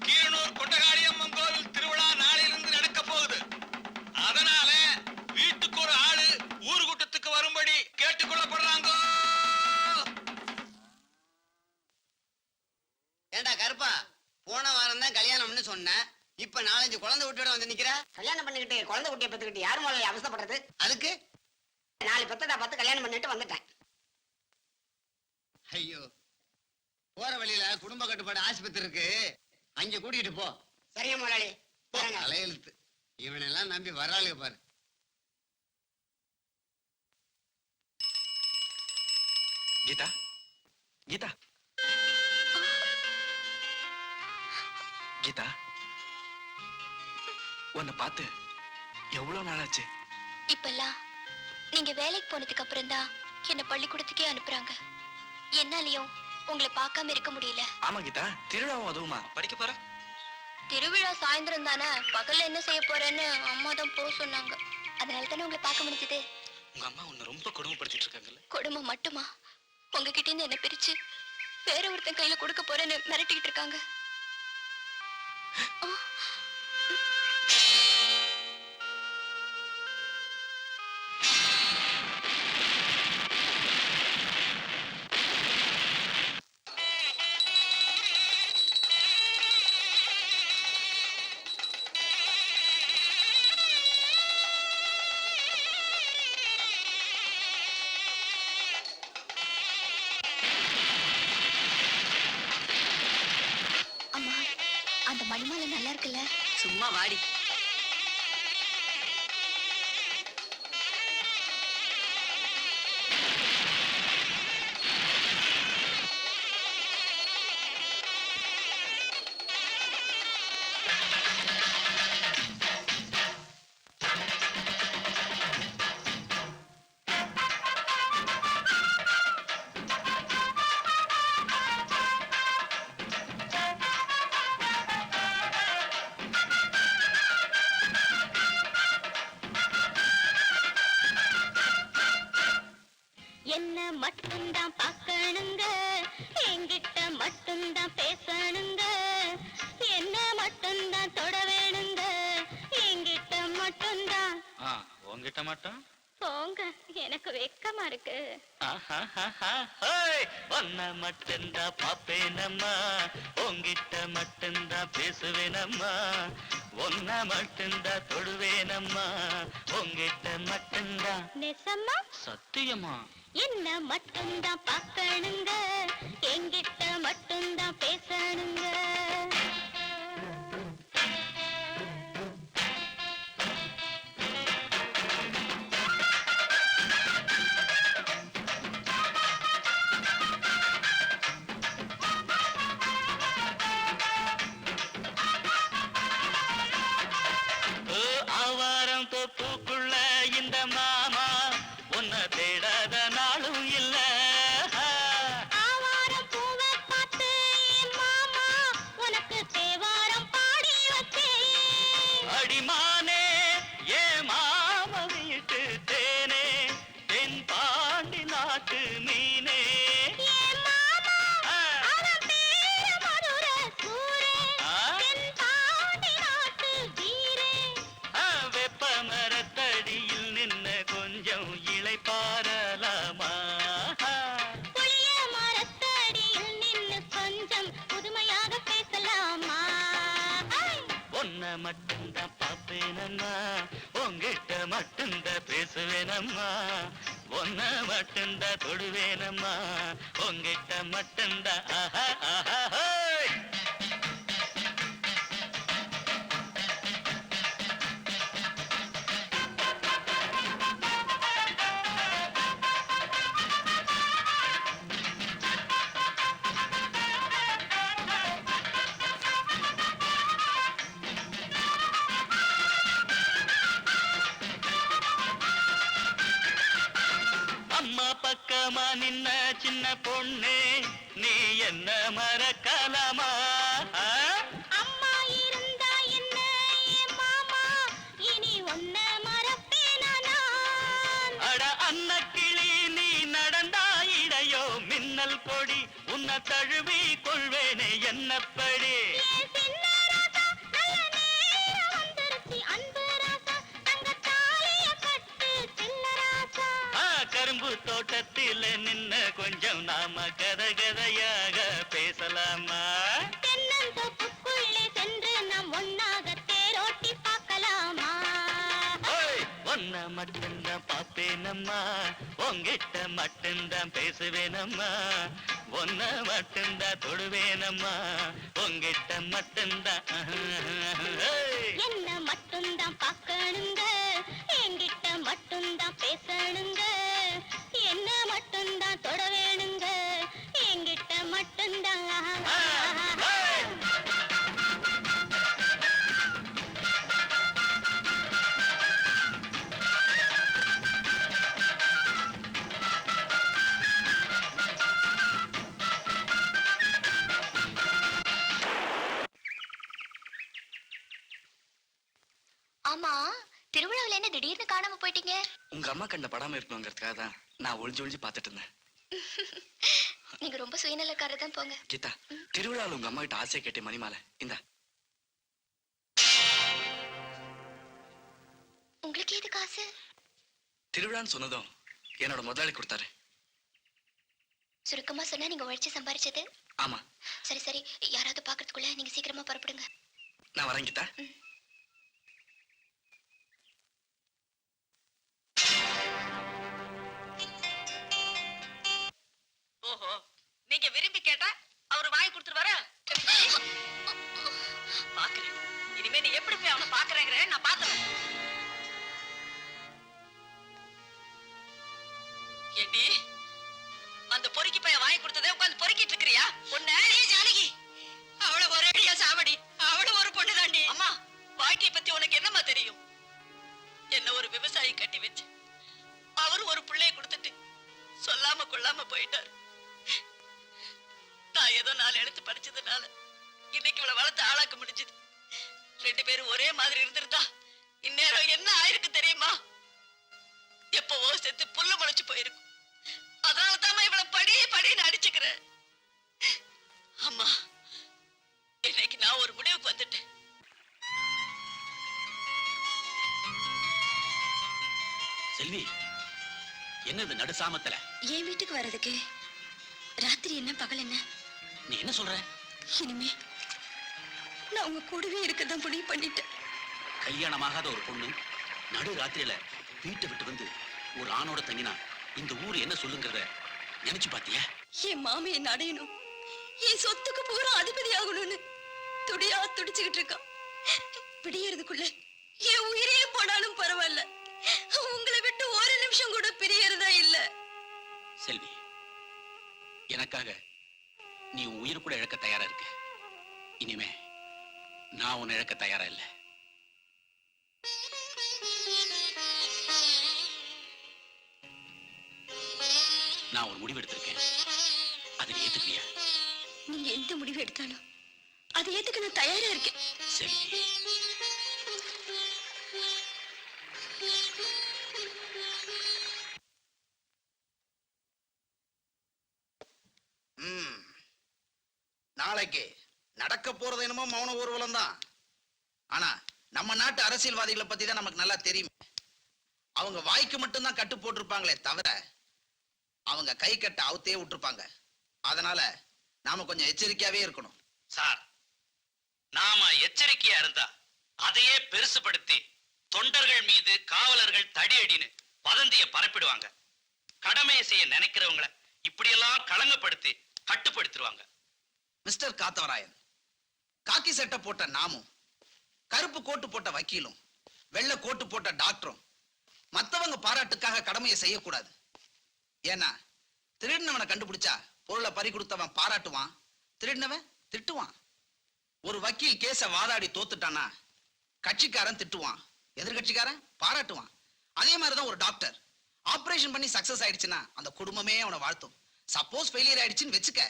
S4: கீழனூர் கொட்டகாளியம்மன் கோவில் திருவிழா நாளையிலிருந்து நடக்க போகுது. அதனால வீட்டுக்கு ஒரு ஆளு ஊர் கூட்டத்துக்கு வரும்படி கேட்டுக்கொள்ளப்படுறாங்க.
S1: ஏண்டா கருப்பா, போன வாரம் தான் கல்யாணம்னு சொன்னேன், இப்ப 4-5 குழந்தை விட்டுட வந்து நிக்கிற.
S12: கல்யாணம் பண்ணிக்கிட்டு குழந்தை குட்டியை பெத்துக்கிட்டு யார் முதல்ல அவசப்படுறது?
S1: அதுக்கு
S12: 4 பெத்ததா பார்த்து கல்யாணம் பண்ணிட்டு வந்துட்டேன்.
S1: ஐயோ, போற வழியில குடும்ப கட்டுப்பாடு ஆஸ்பத்திரி இருக்கு, அங்க கூட்டிட்டு போ.
S12: சரியா முதலாளி?
S1: தலையெழுத்து, இவனெல்லாம் நம்பி வர்றாளுங்க பாரு.
S3: கீதா, கீதா, கீதா, உன்னை பார்த்து எவ்வளவு நாளாச்சு?
S5: இப்பெல்லாம் நீங்க வேலைக்கு போனதுக்கு அப்புறம் தான் என்ன பள்ளிக்கூடத்துக்கே அனுப்புறாங்க. என்னாலயும் உங்களை பார்க்காம இருக்க முடியல.
S3: ஆமா கீதா, திருவிழாவும் அதுவுமா? படிக்க போற?
S5: திருவிழா சாயந்தரம் தானே, பகல்ல என்ன செய்ய போறேன்னு அம்மா தான் போக சொன்னாங்க. அதனால தானே உங்களை பார்க்க முடிஞ்சது.
S3: உங்க அம்மா உன்னை ரொம்ப கொடுமைப்படுத்திட்டு இருக்காங்கல்ல?
S5: கொடுமை மட்டுமா, உங்ககிட்ட இருந்து என்ன பிரிச்சு வேற ஒருத்தன் கையில கொடுக்க போறேன்னு மிரட்டிக்கிட்டு இருக்காங்க. அம்மா, அந்த மணிமாலை நல்லா இருக்குல்ல?
S6: சும்மா வாடி.
S5: என்ன மட்டும்தான் பார்க்கணுங்க, என்கிட்ட மட்டும்தான் பேசணுங்க. என்ன மட்டும்தான் தொட வேணுங்க, என்கிட்ட மட்டும்தான்.
S14: உங்ககிட்ட மட்டும்
S5: போங்க, எனக்கு வெக்கமா இருக்கு.
S14: ஒன்ன மட்டும்தான் பாப்பேனம்மா, உங்கிட்ட மட்டும்தான் பேசுவேனம்மா. ஒன்ன மட்டும்தான் தொடுவேனம்மா, உங்கிட்ட மட்டும்தான்.
S5: நெசமா?
S14: சத்தியமா?
S5: என்ன மட்டும்தான் பார்க்கணுங்க, என்கிட்ட மட்டும்தான் பேசணுங்க.
S14: ஆவாரம் தோப்புக்குள்ள இந்த மாமா உன்னை தேடாத நாளும் இல்ல.
S5: ஆவாரம் பூவை பார்த்து என் மாமா உனக்கு தேவாரம் பாடி வச்சேன்.
S14: அடிமானே ஏ மாம வீட்டு தேனே, தென் பாண்டி நாட்டு மீனே.
S5: என்
S14: ஒன்ன மட்டும்தான் தொடுவேனம்மா உங்கிட்ட மட்டும்தான் ஆஹா ஆஹா ஹோய். அம்மா பக்கமா நின்ன சின்ன பொண்ணு நீ என்ன மறக்கலாமா
S5: அம்மா இருந்தா என்ன என் மாமா இனி ஒன்ன மறப்பேனா நான்
S14: அட அன்ன கிளி நீ நடந்தா இடையோ மின்னல் கொடி உன்னை தழுவி கொள்வேனே என்னப்படி
S5: என் சின்ன ராசா நல்ல நேரம் வந்துருச்சு அன்பு ராசா தங்க தாலிய கட்டு சின்ன ராசா
S14: கரும்பு தோட்டத்தில் நின்ன கொஞ்சம் நாம கதையாக பேசலாமா
S5: தென்னந்தோப்புக்குள்ளே சென்று நாம் ஒன்னாக தேரோட்டி பார்க்கலாமா
S14: ஓய், ஒன்ன மட்டும்தான் பாப்பேனம்மா உங்கிட்ட மட்டும்தான் பேசுவேனம்மா ஒன்ன மட்டும்தான் தொடுவேனம்மா உங்கிட்ட மட்டும்தான் ஏய்.
S5: என்ன மட்டும்தான் பார்க்கணுங்க என்கிட்ட மட்டும்தான் பேசணுங்க என்ன மட்டும்தான் தொட வேணுங்க என்கிட்ட மட்டும்தான்
S14: ஏய்.
S5: ஆமா திருவிழாவில் என்ன திடீர்னு காணாம போயிட்டீங்க
S3: உங்க அம்மா கண்ட படாம இருக்கணுங்கிறதுக்காக தான் நான் ஒளிஞ்சு ஒளிஞ்சு பார்த்துட்டு இருந்தேன்.
S5: நீங்க ரொம்ப சுயநலக்காரர் தான் போங்க
S3: கீதா, திருவிழாவில் உங்க அம்மா கிட்ட ஆசை கேட்டே மணிமாலை இந்த
S5: உங்களுக்கு எது காசு
S3: திருவிழான்னு சொன்னதும் என்னோட முதலாளி கொடுத்தாரு.
S5: சுருக்கமா சொன்னா நீங்க உழைச்சு சம்பாரிச்சது
S3: ஆமா,
S5: சரி சரி யாராவது பாக்குறதுக்குள்ள நீங்க சீக்கிரமா புறப்படுங்க
S3: நான் வரேன் கீதா.
S6: ஓஹோ, நீங்க விரும்பி கேட்டா அவரு வாங்கி கொடுத்துருவாரா? பாக்குறேன். இனிமே நீ எப்படி போய் அவனை பாக்குறேங்கிற நான் பாத்துறேன். ஏண்டி அந்த பொறுக்கி பையன் வாங்கி கொடுத்ததே உட்கார்ந்து பொறுக்கிட்டு இருக்கிறியா? பொண்ணு ஜானகி, அவள ஒரேடியா சாவடி. அவளும் ஒரு பொண்ணு தாண்டி. அம்மா, வாழ்க்கைய பத்தி உனக்கு என்னமா தெரியும்? என்ன ஒரு விவசாயி கட்டி வச்சு அவரு ஒரு பிள்ளைய கொடுத்துட்டு சொல்லாம கொள்ளாம போயிட்டாரு. நான் ஏதோ 4 எழுத்து படிச்சதுனால இன்னைக்கு இவளை வளர்த்து ஆளாக்க முடிஞ்சது. 2 பேரும் ஒரே மாதிரி இருந்திருந்தா இந்நேரம் என்ன ஆயிருக்கு தெரியுமா? எப்பவோ செத்து புல்ல முளைச்சு போயிருக்கும். அதனால தான் இவளை படின்னு அடிச்சுக்கிறேன். அம்மா, இன்னைக்கு நான் ஒரு முடிவுக்கு வந்துட்டேன்.
S13: செல்வி, என்னது நடுசாமத்துல?
S2: என் வீட்டுக்கு வர்றதுக்கு ராத்திரி என்ன பகல் என்ன?
S13: நீ என்ன சொல்ற?
S2: இனிமே நான் உங்க கூடவே இருக்கதான் முடிவு பண்ணிட்டேன்.
S13: கல்யாணமாகாத ஒரு பொண்ணு நடு ராத்திரியில வீட்டை விட்டு வந்து ஒரு ஆணோட தங்கினா இந்த ஊர் என்ன சொல்லுங்கிறத நினைச்சு பாத்தியா?
S2: என் மாமி என்ன அடையணும், என் சொத்துக்கு பூரா அதிபதி ஆகணும்னு துடியா துடிச்சுக்கிட்டு இருக்கான். விடியறதுக்குள்ள என் உயிரே போனாலும் பரவாயில்ல, உங்களை விட்டு ஒரு நிமிஷம் கூட பிரியறதா இல்ல.
S13: செல்வி, எனக்காக நீ உன் உயிர் கூட இழக்க தயாரா இருக்க. இனிமே நான் உன்னை இழக்க தயாரா இல்ல. நான் ஒரு முடிவு எடுத்திருக்கேன். அதை நீ ஏத்துக்கிறியா?
S2: நீங்க எந்த முடிவு எடுத்தாலும் அதை ஏத்துக்க நான் தயாரா இருக்கேன்.
S13: செல்வி,
S8: நாளைக்கு நடக்க போறது என்னமோ மௌன ஊர்வலம் தான். ஆனா நம்ம நாட்டு அரசியல்வாதிகளை பத்தி தான் நமக்கு நல்லா தெரியும். அவங்க வாய்க்கு மட்டும்தான் கட்டு போட்டிருப்பாங்களே தவிர அவங்க கை கட்ட அவுத்தே விட்டுருப்பாங்க. அதனால நாம கொஞ்சம் எச்சரிக்கையாவே இருக்கணும்.
S4: சார், நாம எச்சரிக்கையா இருந்தா அதையே பெருசுபடுத்தி தொண்டர்கள் மீது காவலர்கள் தடியடின்னு வதந்திய பரப்பிடுவாங்க. கடமையை செய்ய நினைக்கிறவங்கள இப்படியெல்லாம் களங்கப்படுத்தி கட்டுப்படுத்திடுவாங்க.
S8: மிஸ்டர் காத்தவராயன், காக்கி சட்டை போட்ட நாமும் கருப்பு கோட்டு போட்ட வக்கீலும் வெள்ளை கோட்டு போட்ட டாக்டரும் மத்தவங்க பாராட்டுக்காக கடமையை செய்யக்கூடாது. ஏன்னா திருடினவனை கண்டுபிடிச்சா பொருளை பறி கொடுத்தவன் பாராட்டுவான், திருடினவன் திட்டுவான். ஒரு வக்கீல் கேஸ வாதாடி தோத்துட்டானா கட்சிக்காரன் திட்டுவான், எதிர்கட்சிக்காரன் பாராட்டுவான். அதே மாதிரிதான் ஒரு டாக்டர் ஆபரேஷன் பண்ணி சக்சஸ் ஆயிடுச்சுன்னா அந்த குடும்பமே அவனை வாழ்த்தும். சப்போஸ் ஃபெயிலியர் ஆயிடுச்சுன்னு வச்சுக்க,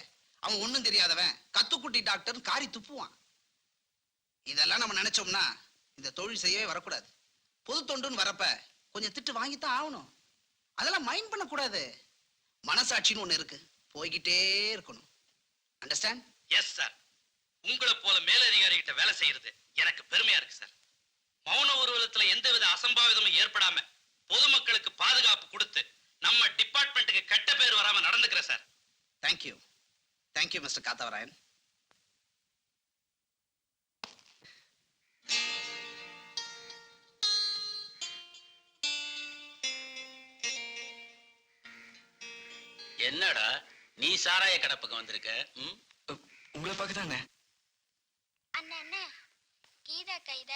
S8: அவன் ஒண்ணும் தெரியாதவன் கத்துக்குட்டி டாக்டர் காரி துப்புவான். இதெல்லாம் நம்ம நினைச்சோம்னா இந்த தொழில் செய்யவே வரக்கூடாது. பொது தொண்டுன்னு வரப்ப கொஞ்சம் திட்டு வாங்கித்தான் ஆகணும். அதெல்லாம் மைண்ட் பண்ணக்கூடாது. மனசாட்சின்னு ஒண்ணு இருக்கு, போய்கிட்டே இருக்கணும். அண்டர்ஸ்டாண்ட்?
S4: Yes sir. உங்களை போல மேலதிகாரி கிட்ட வேலை செய்யறது எனக்கு பெருமையா இருக்கு சார். மௌன ஊர்வலத்துல எந்தவித அசம்பாவிதமும் ஏற்படாம பொதுமக்களுக்கு பாதுகாப்பு கொடுத்து நம்ம டிபார்ட்மெண்ட்டுக்கு கெட்ட பேர் வராம நடந்துக்கிற sir.
S8: Thank you, thank you mister Kathavarayan.
S13: என்னடா நீ சாராய கடப்புக்கு வந்திருக்க?
S3: உங்களை பார்க்கதானே.
S5: அண்ணா கீதா கைத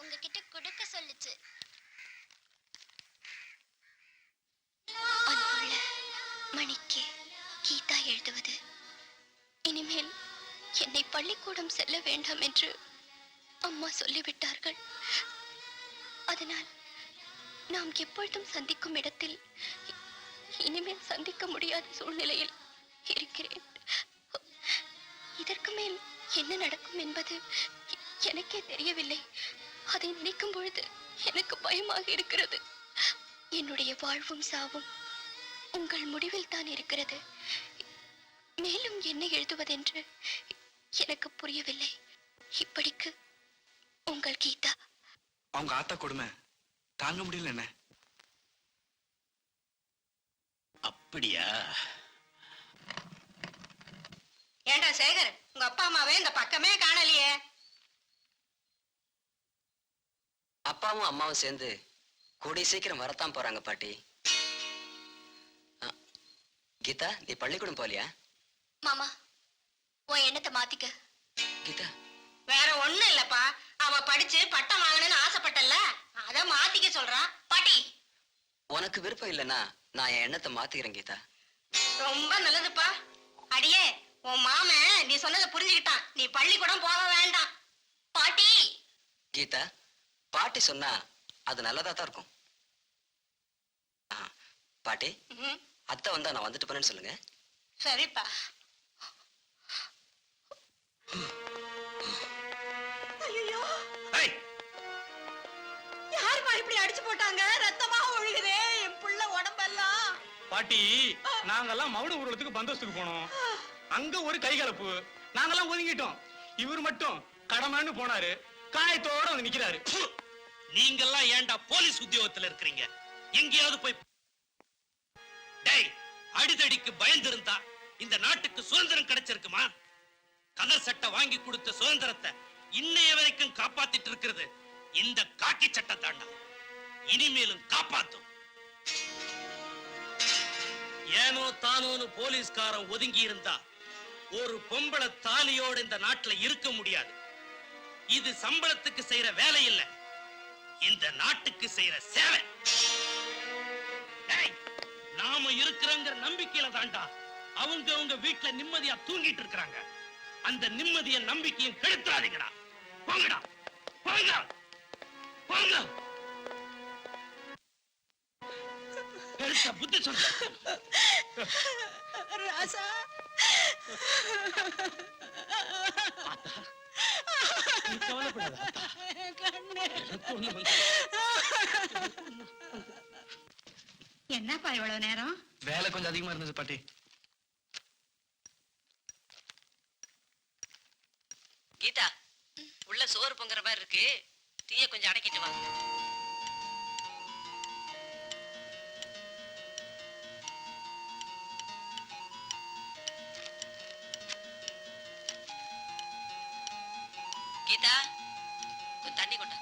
S5: உங்ககிட்ட கொடுக்க சொல்லுச்சு. அன்புள்ள மணிக்கு கீதா எழுதுவது, இனிமேல் என்னை பள்ளிக்கூடம் செல்ல வேண்டாம் என்று அம்மா சொல்லிவிட்டார்கள். அதனால் நாம் எப்பொழுதும் சந்திக்கும் இடத்தில் இனிமேல் சந்திக்க முடியாத சூழ்நிலையில் இருக்கிறேன். இதற்கு மேல் என்ன நடக்கும் என்பது எனக்கே தெரியவில்லை. அதை நினைக்கும் பொழுது எனக்கு பயமாக இருக்கிறது. என்னுடைய வாழ்வும் சாவும் உங்கள் முடிவில் தான் இருக்கிறது. மேலும் என்ன எழுதுவதென்று எனக்கு புரியவில்லை. இப்படிக்கு உங்கள் கீதா.
S3: அவங்க ஆத்தா கொடுமை தாங்க முடியல. என்ன
S13: அப்படியா?
S2: ஏண்டா சேகர், உங்க அப்பா அம்மாவே இந்த பக்கமே காணலையே.
S11: அப்பாவும் அம்மாவும் சேர்ந்து கூடிய சீக்கிரம் வரத்தான் போறாங்க பாட்டி. கீதா, நீ பள்ளிக்கூடம் போலியா?
S5: மாமா உன் எண்ணத்தை மாத்திக்க.
S11: கீதா,
S2: வேற ஒண்ணும் இல்லப்பா, அவ படிச்சு பட்டம் வாங்கணும்னு ஆசைப்பட்டல்ல, அத மாத்திக்க சொல்றா. பாட்டி,
S11: உனக்கு விருப்பம் இல்லைன்னா நான் என் எண்ணத்தை மாத்திக்கிறேன் கீதா.
S2: ரொம்ப நல்லதுப்பா. அடியே, உன் மாமன் நீ சொன்னதை புரிஞ்சுக்கிட்டான். நீ பள்ளிக்கூடம் போக வேண்டாம்.
S5: பாட்டி,
S11: கீதா, பாட்டி சொன்னா அது நல்லதா தான் இருக்கும். பாட்டி, அத்தை வந்தா நான் வந்துட்டு போறேன்னு சொல்லுங்க.
S2: சரிப்பா. ஐயோ, யாருப்பா இப்படி அடிச்சு போட்டாங்க? ரத்தமா ஒழுகுதே என் புள்ள உடம்பெல்லாம்.
S9: பாட்டி, நாங்கெல்லாம் மௌன ஊர்வலத்துக்கு பந்தோஸ்துக்கு போனோம். அங்க ஒரு கைகலப்பு, நாங்கெல்லாம் ஒதுங்கிட்டோம். இவர் மட்டும் கடமைன்னு போனாரு, காயத்தோட வந்து நிக்கிறாரு.
S4: நீங்கெல்லாம் ஏன்டா போலீஸ் உத்தியோகத்துல இருக்கிறீங்க? எங்கேயாவது போய் டேய், அடிதடிக்கு பயந்திருந்தா இந்த நாட்டுக்கு சுதந்திரம் கிடைச்சிருக்குமா? கதர் சட்டை வாங்கி கொடுத்த சுதந்திரத்தை இன்னைய வரைக்கும் காப்பாத்திட்டு இருக்கிறது இந்த காக்கி சட்டை தாண்டா. இனிமேலும் காப்பாத்தும். ஏனோ தானோன்னு போலீஸ்காரன் ஒதுங்கி இருந்தா ஒரு பொம்பளை தாலியோட இந்த நாட்டுல இருக்க முடியாது. இது சம்பளத்துக்கு செய்யற வேலை இல்ல, இந்த நாட்டுக்கு செய்யற சேவை. நாம இருக்கிறங்கிற நம்பிக்கையில தாண்டா அவங்க வீட்டுல நிம்மதியா தூங்கிட்டு இருக்காங்க. அந்த நிம்மதிய நம்பிக்கையும் கெடுத்துறாதீங்கடா. போங்கடா, போங்க போங்க. பெருசா புத்தி சொல்ற
S2: ராசா, என்னப்பா இவ்வளவு நேரம்?
S3: வேலை கொஞ்சம் அதிகமா இருந்தது பாட்டி.
S6: கீதா, உள்ள சோறு பொங்குற மாதிரி இருக்கு, தீய கொஞ்சம் அடக்கிட்டு வா. கீதா, கொஞ்சம் தண்ணி கொண்டா.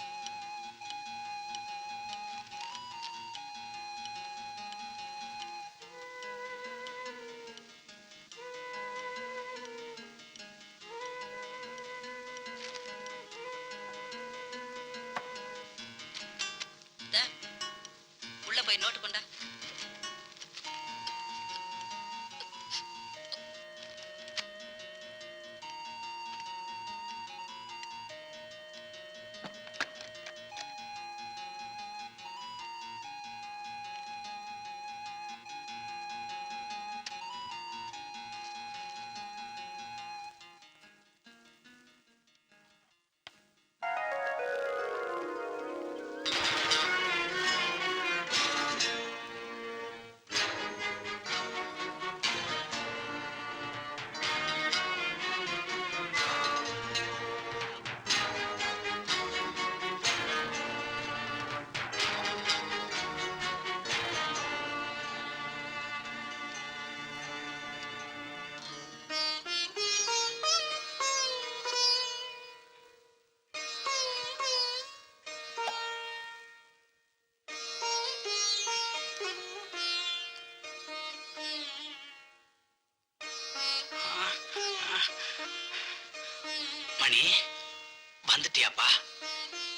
S4: வந்துட்டியாப்பா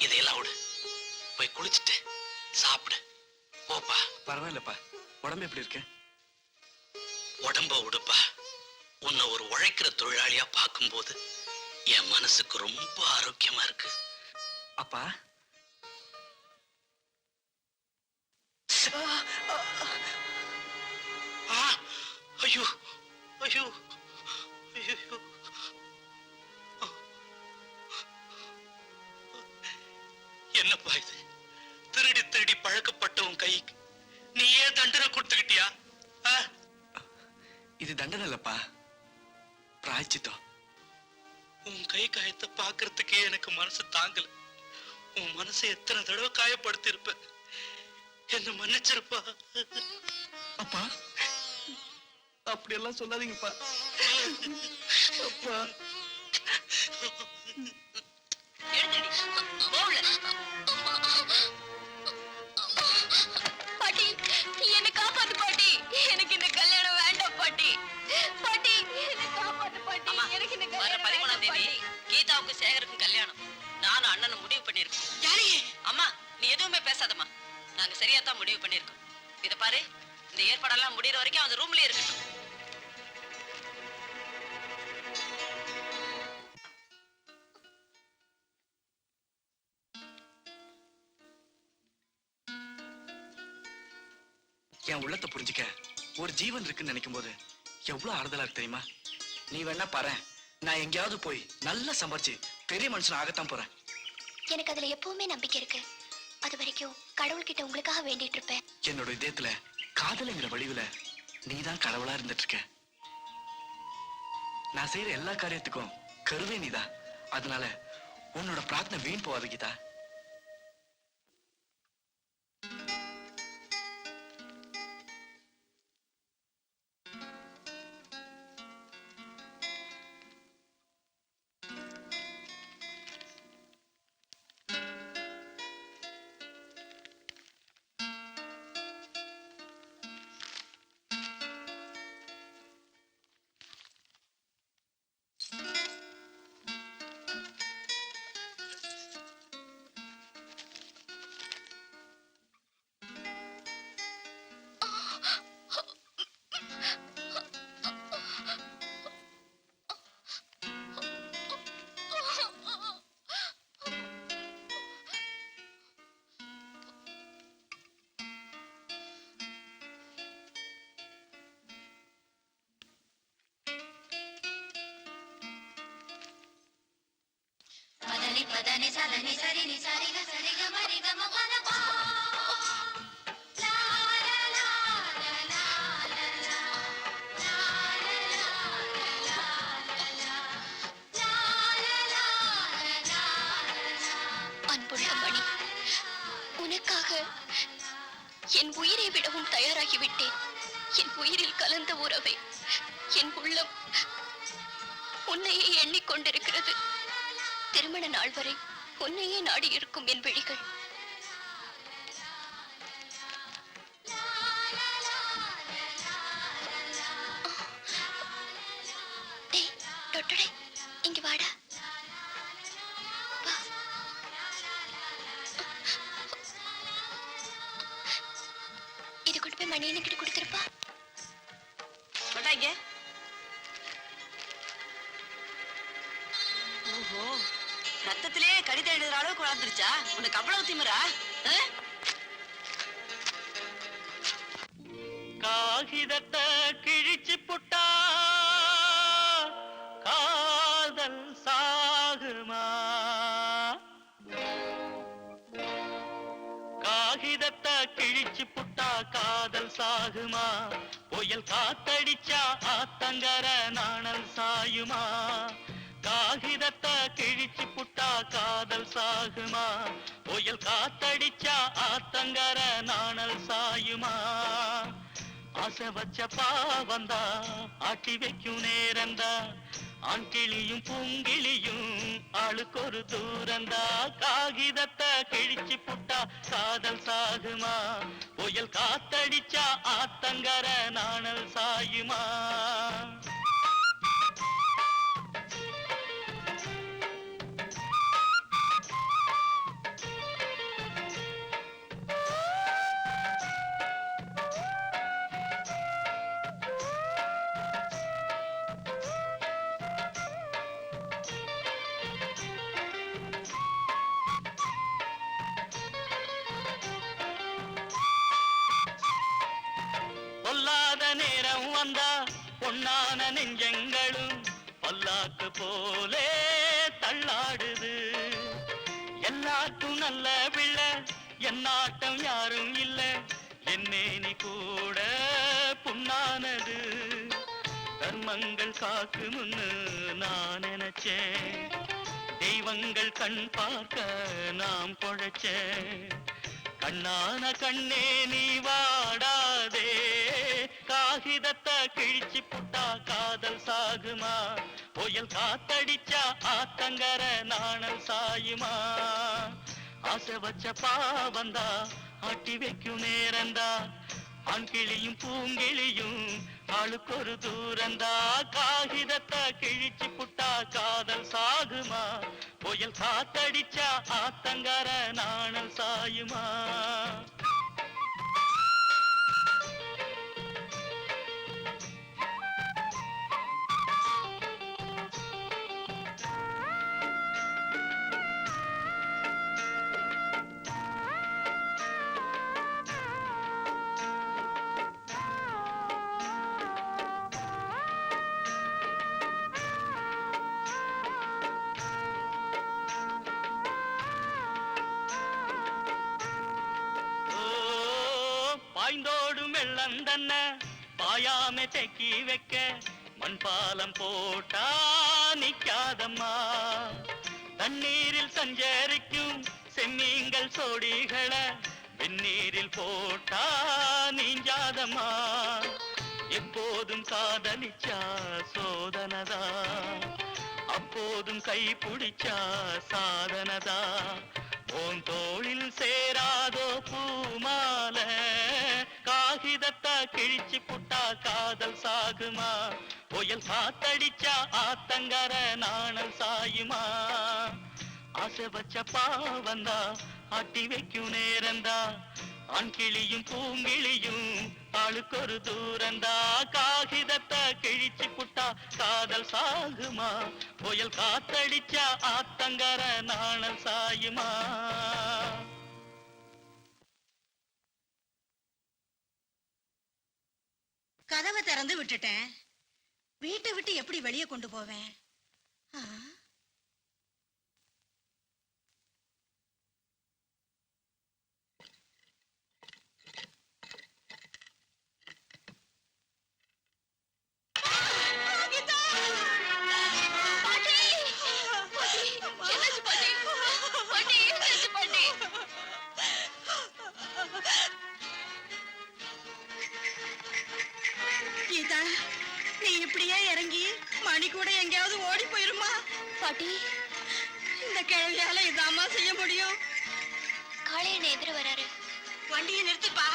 S4: இதையெல்லாம் விடு போய் குளிச்சுட்டு சாப்பிடு போப்பா
S3: பரவாயில்லப்பா உடம்பு எப்படி இருக்கு
S4: உடம்ப விடுப்பா உன்னை ஒரு உழைக்கிற தொழிலாளியா பார்க்கும்போது என் மனசுக்கு ரொம்ப ஆரோக்கியமா இருக்கு
S3: அப்பா
S4: ஐயோ ஐயோ ஐயோ என்னப்பா இது திருடி திருடி பழக்கப்பட்ட உன் கைக்கு நீயே தண்டனை கொடுத்துக்கிட்டியா
S3: இது தண்டனை இல்லப்பா பிராய்ச்சித்தம்
S4: உன் கை காயத்தை பாக்குறதுக்கே எனக்கு மனசு தாங்கல உன் மனசை எத்தனை தடவை காயப்படுத்தி இருப்ப என்ன மன்னிச்சிருப்பா
S3: அப்பா அப்படி எல்லாம் சொல்லாதீங்கப்பா அப்பா
S5: பாட்டி என்ன காப்பாத்து பாட்டி எனக்கு இந்த கல்யாணம் வேண்டாம் பாட்டி பாட்டி என்ன காப்பாத்து பாட்டி எனக்கு இந்த
S6: வர
S5: கல்யாணம்
S6: 13ஆம் தேதி கீதாவுக்கும் சேகருக்கும் கல்யாணம் நானும் அண்ணனும் முடிவு பண்ணிருக்கோம் அம்மா நீ எதுவுமே பேசாதம்மா நாங்க சரியா தான் முடிவு பண்ணிருக்கோம் இத பாரு இந்த ஏற்பாடெல்லாம் முடியற வரைக்கும் அந்த ரூம்லயே இருக்கட்டும்
S3: என் உள்ளத்தை புரிஞ்சுக்க ஒரு ஜீவன் இருக்குன்னு நினைக்கும் போது எவ்வளவு ஆறுதலா இருக்கு தெரியுமா நீ வேணா பாரு நான் எங்கேயாவது போய் நல்லா சம்பாரிச்சு பெரிய மனுஷன் ஆகத்தான் போறேன்
S5: எனக்கு அதுல எப்பவுமே நம்பிக்கை இருக்கு அது வரைக்கும் கடவுள்கிட்ட உங்களுக்காக வேண்டிட்டு இருப்பேன்
S3: என்னோட இதயத்துல காதலுங்கிற வடிவுல நீதான் கடவுளா இருந்துட்டு இருக்க நான் செய்யற எல்லா காரியத்துக்கும் கருவே நீதான் அதனால உன்னோட பிரார்த்தனை வீண் போவாது கீதா
S5: పదని సదని సరిని సరిగ సరిగ మరి గమ పద పా அன்புள்ள மணி உனக்காக என் உயிரை விடவும் தயாராகிவிட்டேன் என் உயிரில் கலந்த உறவை என் உள்ளம் உன்னையே எண்ணிக்கொண்டிருக்கிறது திருமண நாள் வரை உன்னையே நாடி இருக்கும் என் விழிகள் இங்க வாடா இது கொண்டு போய் மணியனை கிட்ட கொடுத்துருப்பா
S6: இங்க ஓஹோ ரத்தத்திலே கடிதம் எழுதுற அளவுக்கு வளர்ந்துருச்சா உனக்கு அவ்வளவு திமிரா
S14: காகிதத்தை கிழிச்சு புட்டா காதல் சாகுமா காகிதத்தை கிழிச்சு புட்டா காதல் சாகுமா புயல் காத்தடிச்சா ஆத்தங்கர நாணல் சாயுமா காகிதத்தை கிழிச்சு புட்டா காதல் சாகுமா புயல் காத்தடிச்சா ஆத்தங்கர நாணல் சாயுமா ஆசை வச்ச பாவந்தா ஆட்டி வைக்கும் நேரந்தா ஆண் கிளியும் பூங்கிளியும் ஆளுக்கு ஒரு தூரந்தா காகிதத்தை கிழிச்சு புட்டா காதல் சாகுமா புயல் காத்தடிச்சா ஆத்தங்கர நாணல் சாயுமா பொன்னான நெஞ்சங்களும் பல்லாக்கு போலே தள்ளாடுது. எல்லாருக்கும் நல்ல பிள்ளை என்னாட்டம் யாரும் இல்ல, என்னேனி கூட புண்ணானது. தர்மங்கள் காக்குமுன்னு நான் நினைச்சேன், தெய்வங்கள் கண் பார்க்க நாம் பொழைச்சேன். கண்ணான கண்ணே நீ வாடாதே, காகிதத்தை கிழிச்சு புட்டா காதல் சாகுமா? புயல் காத்தடிச்சா ஆத்தங்கர நாணல் சாயுமா? ஆசை வச்ச பாவந்தா ஆட்டி வைக்கும் நேரந்தா, ஆண் கிளியும் பூங்கிளியும் ஆளுக்கு ஒரு தூரந்தா. காகிதத்தை கிழிச்சு புட்டா காதல் சாகுமா? புயல் காத்தடிச்சா ஆத்தங்கர நாணல் சாயுமா? பாய்ந்தோடும் வெள்ளந்தன்ன பாயாம தெக்கி வைக்க மண்பாலம் போட்டா நிக்காதம்மா. தண்ணீரில் சஞ்சரிக்கும் செம்மீன்கள் சோடிகளை வெந்நீரில் போட்டா நீஞ்சாதம்மா. எப்போதும் காதலிச்சா சோதனதா, அப்போதும் கை பிடிச்சா சாதனதா. உன் தோளில் சேராதோ பூமால, காகிதத்தை கிழிச்சு புட்டா காதல் சாகுமா? புயல் காத்தடிச்சா ஆத்தங்கர நாணல் சாயுமா? ஆசை வச்ச பாவந்தா ஆட்டி வைக்கும் நேரந்தா, ஆண் கிளியும் பூங்கிளியும் ஆளுக்கு ஒரு தூரந்தா. காகிதத்தை கிழிச்சு புட்டா காதல் சாகுமா? புயல் காத்தடிச்சா ஆத்தங்கர நாணல் சாயுமா?
S2: கதவை திறந்து விட்டுட்டேன், வீட்டை விட்டு எப்படி வெளியே கொண்டு போவேன்? ஆ? கீதா, நீ இப்படியே இறங்கி மணி கூட எங்கேயாவது ஓடி போயிருமா?
S5: பாட்டி,
S2: இந்த கிழவியால இதாம்மா செய்ய முடியும்.
S5: காளையனை எதிர வராரு.
S2: வண்டியை நிறுத்துப்பா.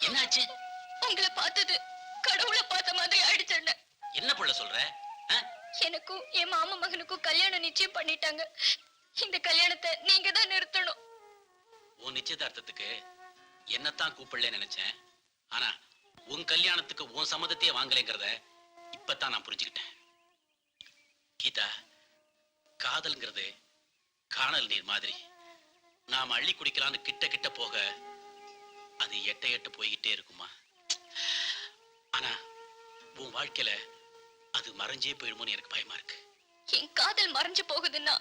S13: என்னாச்சு?
S5: உங்களை பார்த்தது கடவுளை பார்த்த மாதிரி ஆயிடுச்சு.
S13: என்ன புள்ள சொல்ற?
S5: எனக்கும் என் மாமா மகனுக்கும் கல்யாணம் நிச்சயம் பண்ணிட்டாங்க. இந்த கல்யாணத்தை நீங்க தான் நிறுத்தணும்.
S13: உன் நிச்சயதார்த்தத்துக்கு என்னத்தான் கூப்பிடல நினைச்சேன். ஆனா உன் கல்யாணத்துக்கு உன் சம்மதத்தையே வாங்கலைங்கிறத இப்பதான் நான் புரிஞ்சுக்கிட்டேன். கீதா, காதல்ங்கிறது காணல் நீர் மாதிரி. நாம அள்ளி குடிக்கலான்னு கிட்ட கிட்ட போக அது எட்ட எட்ட போய்கிட்டே இருக்குமா? ஆனா உன் வாழ்க்கையில அது மறைஞ்சே போயிடுமோன்னு எனக்கு பயமா இருக்கு.
S5: என் காதல் மறைஞ்சு போகுதுன்னா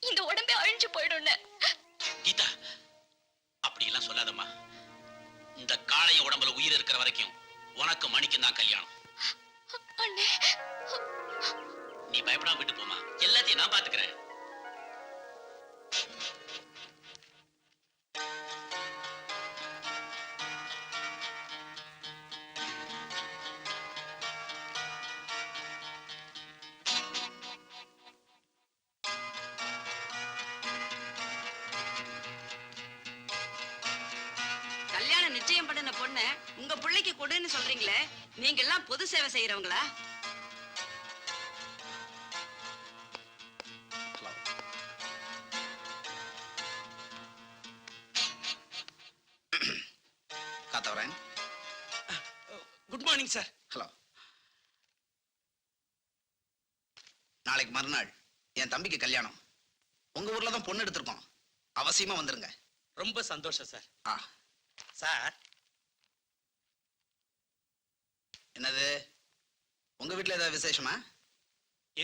S5: இந்த உடம்பே அழிஞ்சு போயிடும்.
S13: கீதா, அப்படி எல்லாம் சொல்லாதம்மா. இந்த காளைய உடம்புல உயிர் இருக்கிற வரைக்கும் உனக்கு மணிக்கும் தான் கல்யாணம். நீ பயப்படாம விட்டு போமா, எல்லாத்தையும் நான் பாத்துக்கிறேன்.
S6: கல்யாணம் நிச்சயம் பண்ணின பொண்ண உங்க பிள்ளைக்கு கொடுன்னு சொல்றீங்களே, நீங்க எல்லாம் பொது சேவை செய்யறவங்களா?
S8: காத்தவரன்,
S3: மார்னிங் சார்.
S8: ஹலோ. நாளைக்கு மறுநாள் என் தம்பிக்கு கல்யாணம். உங்க ஊர்ல தான் பொண்ணு எடுத்திருக்கோம். அவசியமா வந்துருங்க.
S13: ரொம்ப சந்தோஷம் சார்.
S8: சார், என்னது உங்க வீட்டுல ஏதாவது விசேஷமா?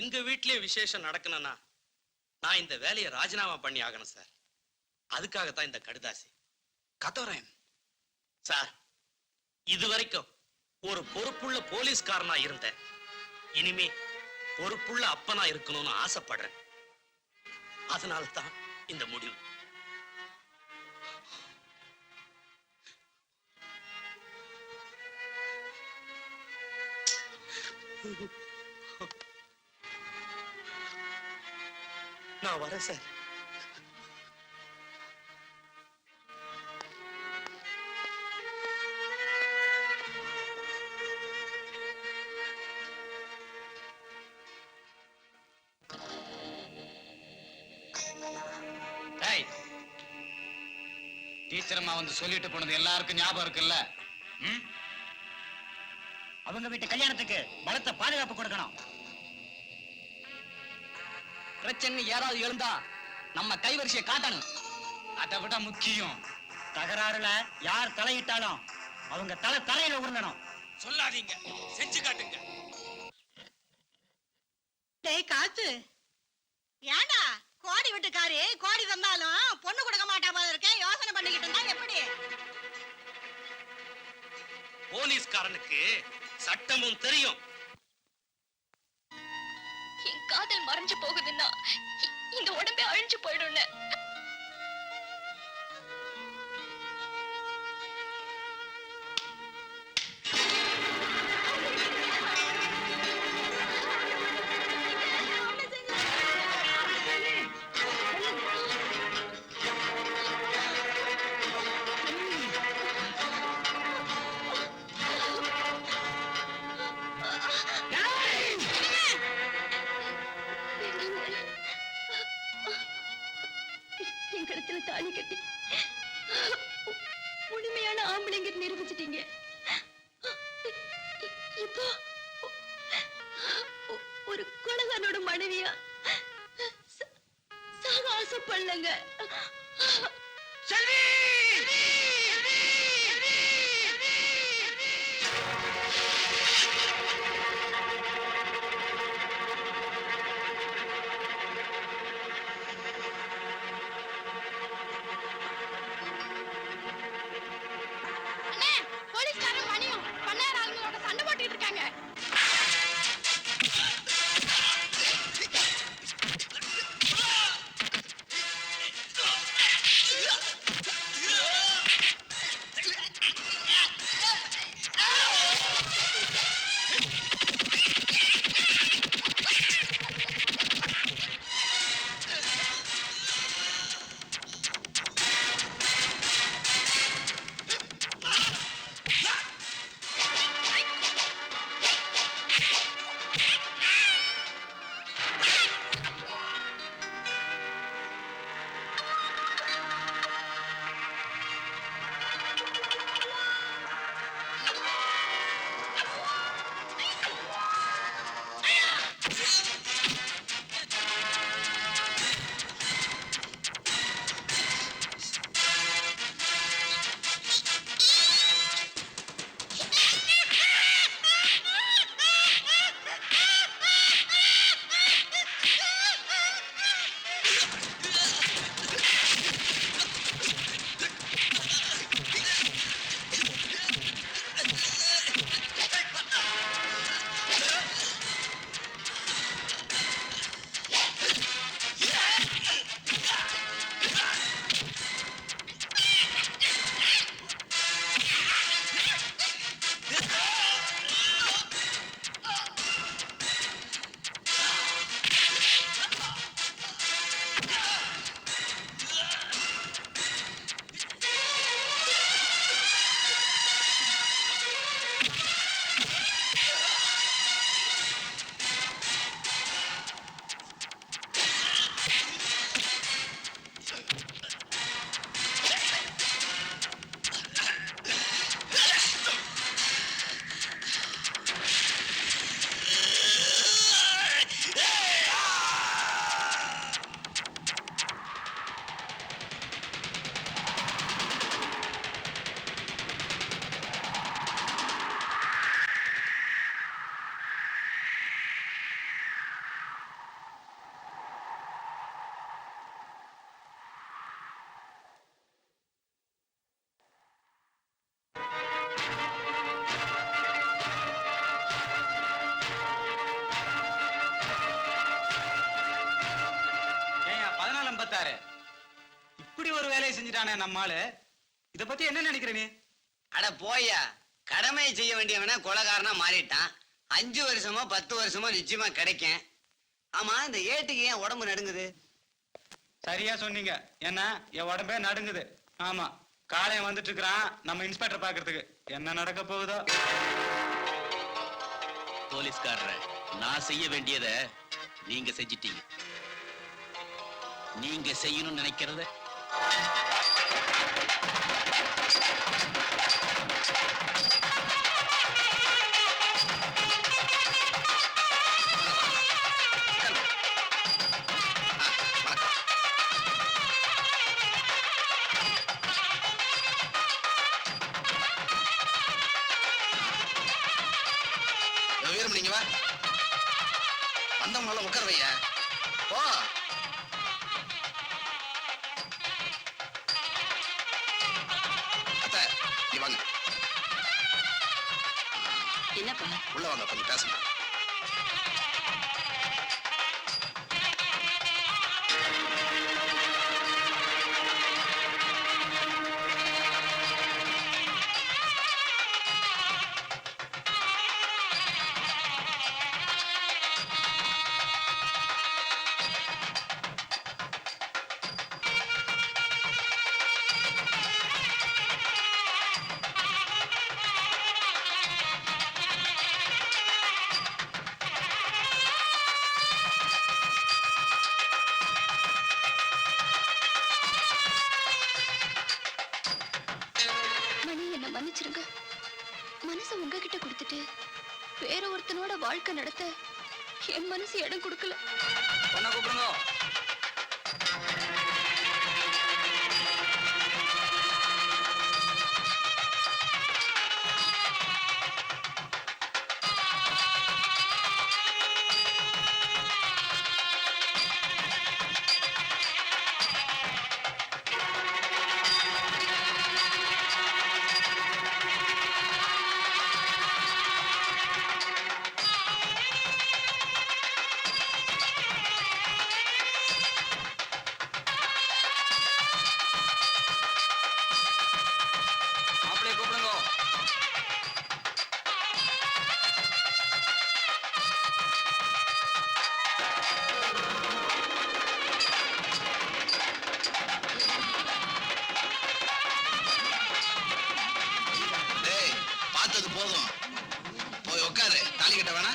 S13: எங்க வீட்லயே விசேஷம் நடக்கணும்னா நான் இந்த வேலையை ராஜினாமா பண்ணி ஆகணும் சார். அதுக்காகத்தான் இந்த கடுதாசி.
S8: கத்தவரேன்
S13: சார், இதுவரைக்கும் ஒரு பொறுப்புள்ள போலீஸ்காரனா இருந்தேன். இனிமே பொறுப்புள்ள அப்பனா இருக்கணும்னு ஆசைப்படுறேன். அதனால தான் இந்த முடிவு. நான் வரேன் சார்.
S1: டீச்சர் அம்மா வந்து சொல்லிட்டு போனது எல்லாருக்கும் ஞாபகம் இருக்குல்ல?
S10: அவங்க வீட்டு கல்யாணத்துக்கு பலத்த பாதுகாப்பு கொடுக்கணும்.
S12: பிரச்சனை யாராவது எழுந்தா நம்ம கைவரிசையை காட்டணும்.
S1: அதை விட முக்கியம்,
S10: தகராறுல யார் தலையிட்டாலும் அவங்க தலையில உருளணும்.
S4: சொல்லாதீங்க, செஞ்சு காட்டுங்க.
S2: டேய் காத்து, ஏண்டா கோடி வீட்டுக்காரி கோடி தந்தாலும் பொண்ணு கொடுக்க மாட்டா போல இருக்க? யோசனை பண்ணிக்கிட்டு இருந்தா எப்படி?
S13: போலீஸ்காரனுக்கு சட்டமும் தெரியும்.
S5: என் காதல் மறைஞ்சு போகுதுன்னா இந்த உடம்பே அழிஞ்சு போயிடும். என் கழுத்துல தாலி கட்டி உண்மையான ஆம்பளைங்க நிரூபிச்சிட்டீங்க. இப்போ ஒரு கொலகாரனோட மனைவியா சாக ஆசைப்படலங்க. போலீஸ்காரன் மணியும் பண்ணையார் ஆளுங்களோட சண்டை போட்டுட்டு இருக்காங்க.
S9: கொலையானே நம்மாளு. இத பத்தி என்ன நினைக்கிற நீ?
S1: அட போயா, கடமையை செய்ய வேண்டியவன கொலைகாரனா மாறிட்டான். 5 வருஷமோ 10 வருஷமோ நிச்சயமா கிடைக்கும். ஆமா, இந்த ஏட்டுக்கு ஏன் உடம்பு நடுங்குது?
S9: சரியா சொன்னீங்க. ஏன்னா என் உடம்பே நடுங்குது. ஆமா, காளையன் வந்துட்டு இருக்கிறான் நம்ம இன்ஸ்பெக்டர் பாக்குறதுக்கு. என்ன நடக்க போகுதோ.
S13: போலீஸ்காரர, நான் செய்ய வேண்டியத நீங்க செஞ்சிட்டீங்க. நீங்க செய்யணும்னு நினைக்கிறத
S8: வீரம், நீங்க வா. வந்தவங்கள உட்கார வையா. போ. அத்தை, நீ வாங்க.
S6: என்னப்பா?
S8: உள்ள வாங்க, கொஞ்சம் பேசணும்.
S5: மணி, என்ன மன்னிச்சிருங்க. மனசை உங்ககிட்ட கொடுத்துட்டு வேற ஒருத்தனோட வாழ்க்கை நடத்த என் மனசு இடம் கொடுக்கல.
S1: பொண்ணை கூப்பிடுங்க. மாப்பிள்ளைய கூப்பிடுங்க.
S8: டேய், பார்த்தது போதும். போய் உட்காரு. தாலி கட்ட வேணா?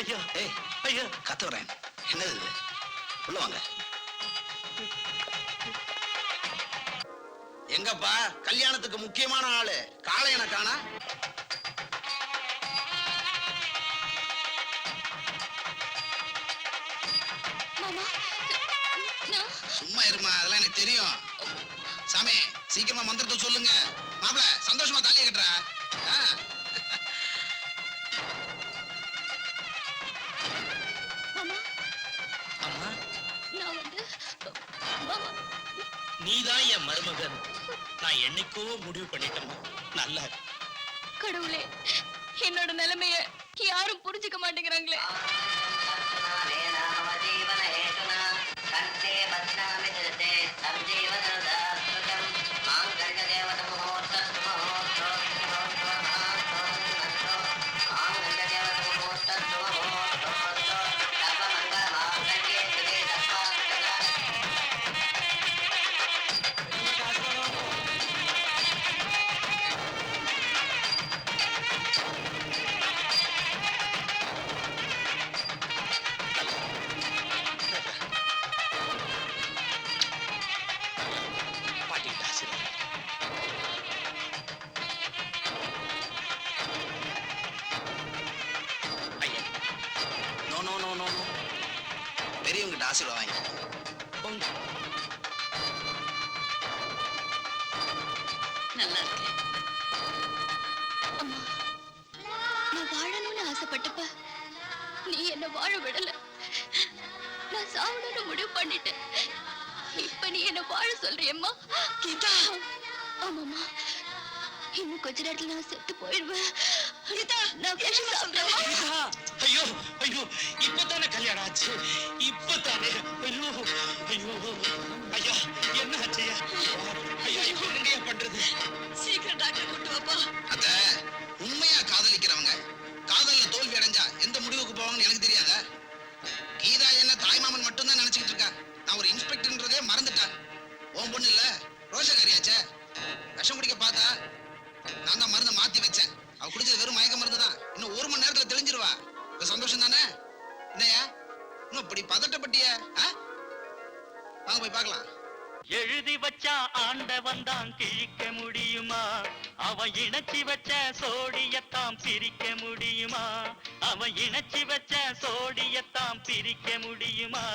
S9: ஐயா,
S8: ஏய்,
S9: ஐயா,
S8: கத்த வரேன். என்னது இது? உள்ள வாங்க. எங்கப்பா கல்யாணத்துக்கு முக்கியமான ஆளு காளையனை காணா?
S5: மாமா,
S8: சும்மா இருமா, அதெல்லாம் எனக்கு தெரியும். சாமி, சீக்கிரமா மந்திரத்தை சொல்லுங்க. மாப்பிள, சந்தோஷமா தாலியை கட்டுறா.
S5: மாமா,
S14: அம்மா,
S5: நான் வந்து மாமா,
S14: நீதான் என் மருமகன். நான் என்னைக்கோ முடிவு பண்ணிட்டேன். நல்லா இரு.
S5: கடவுளே, என்னோட நிலைமைய யாரும் புரிஞ்சுக்க மாட்டேங்கிறாங்களே.
S8: ஆசீர்வாதம் வாங்கி
S6: நல்லா இருக்கேன்.
S5: அம்மா நான் வாழணும்னு ஆசைப்பட்டப்ப நீ என்ன வாழ விடல. நான் சாவணும்னு முடிவு பண்ணிட்டேன். இப்ப நீ என்ன வாழ சொல்றியம்மா?
S6: கீதா,
S5: ஆமாம்மா, இன்னும் கொஞ்ச நேரத்துல நான் செத்து போயிடுவேன்.
S6: கீதா,
S5: நான்
S6: என்ன சொல்ற?
S14: கீதா, ஐயோ ஐயோ இப்பதானே கல்யாணம் ஆச்சு, இப்பதானே. ஐயோ ஐயோ ஐயா, என்ன ஆச்சையா? ஐயா, இப்ப என்னையா பண்றது?
S6: சீக்கிரம் டாக்டர் கூட்டு வாப்பா.
S8: அத்த உண்மையா காதலிக்கிறவங்க காதல்ல தோல்வி அடைஞ்சா எந்த முடிவுக்கு போவாங்கன்னு எனக்கு தெரியாத. கீதா என்ன தாய்மாமன் மட்டும் தான் நினைச்சுக்கிட்டு இருக்கா. நான் ஒரு இன்ஸ்பெக்டர்ன்றதே மறந்துட்டேன். உன் பொண்ணு இல்ல ரோஷக்காரியாச்சே. விஷம் குடிக்க பார்த்தா நான் தான் மருந்து மாத்தி வச்சேன். அவ குடிச்சது வெறும் மயக்க மருந்து தான். இன்னும் 1 மணி நேரத்துல தெளிஞ்சிருவா. இப்ப சந்தோஷம் தானே? என்னையா இன்னும் இப்படி பதட்டப்பட்டிய? வாங்க போய் பார்க்கலாம்.
S14: எழுதி வச்சா ஆண்டவன் தான் கிழிக்க முடியுமா? அவன் இணைச்சி வச்ச சோடியத்தாம் பிரிக்க முடியுமா? அவன் இணைச்சி வச்ச சோடியத்தாம் பிரிக்க முடியுமா?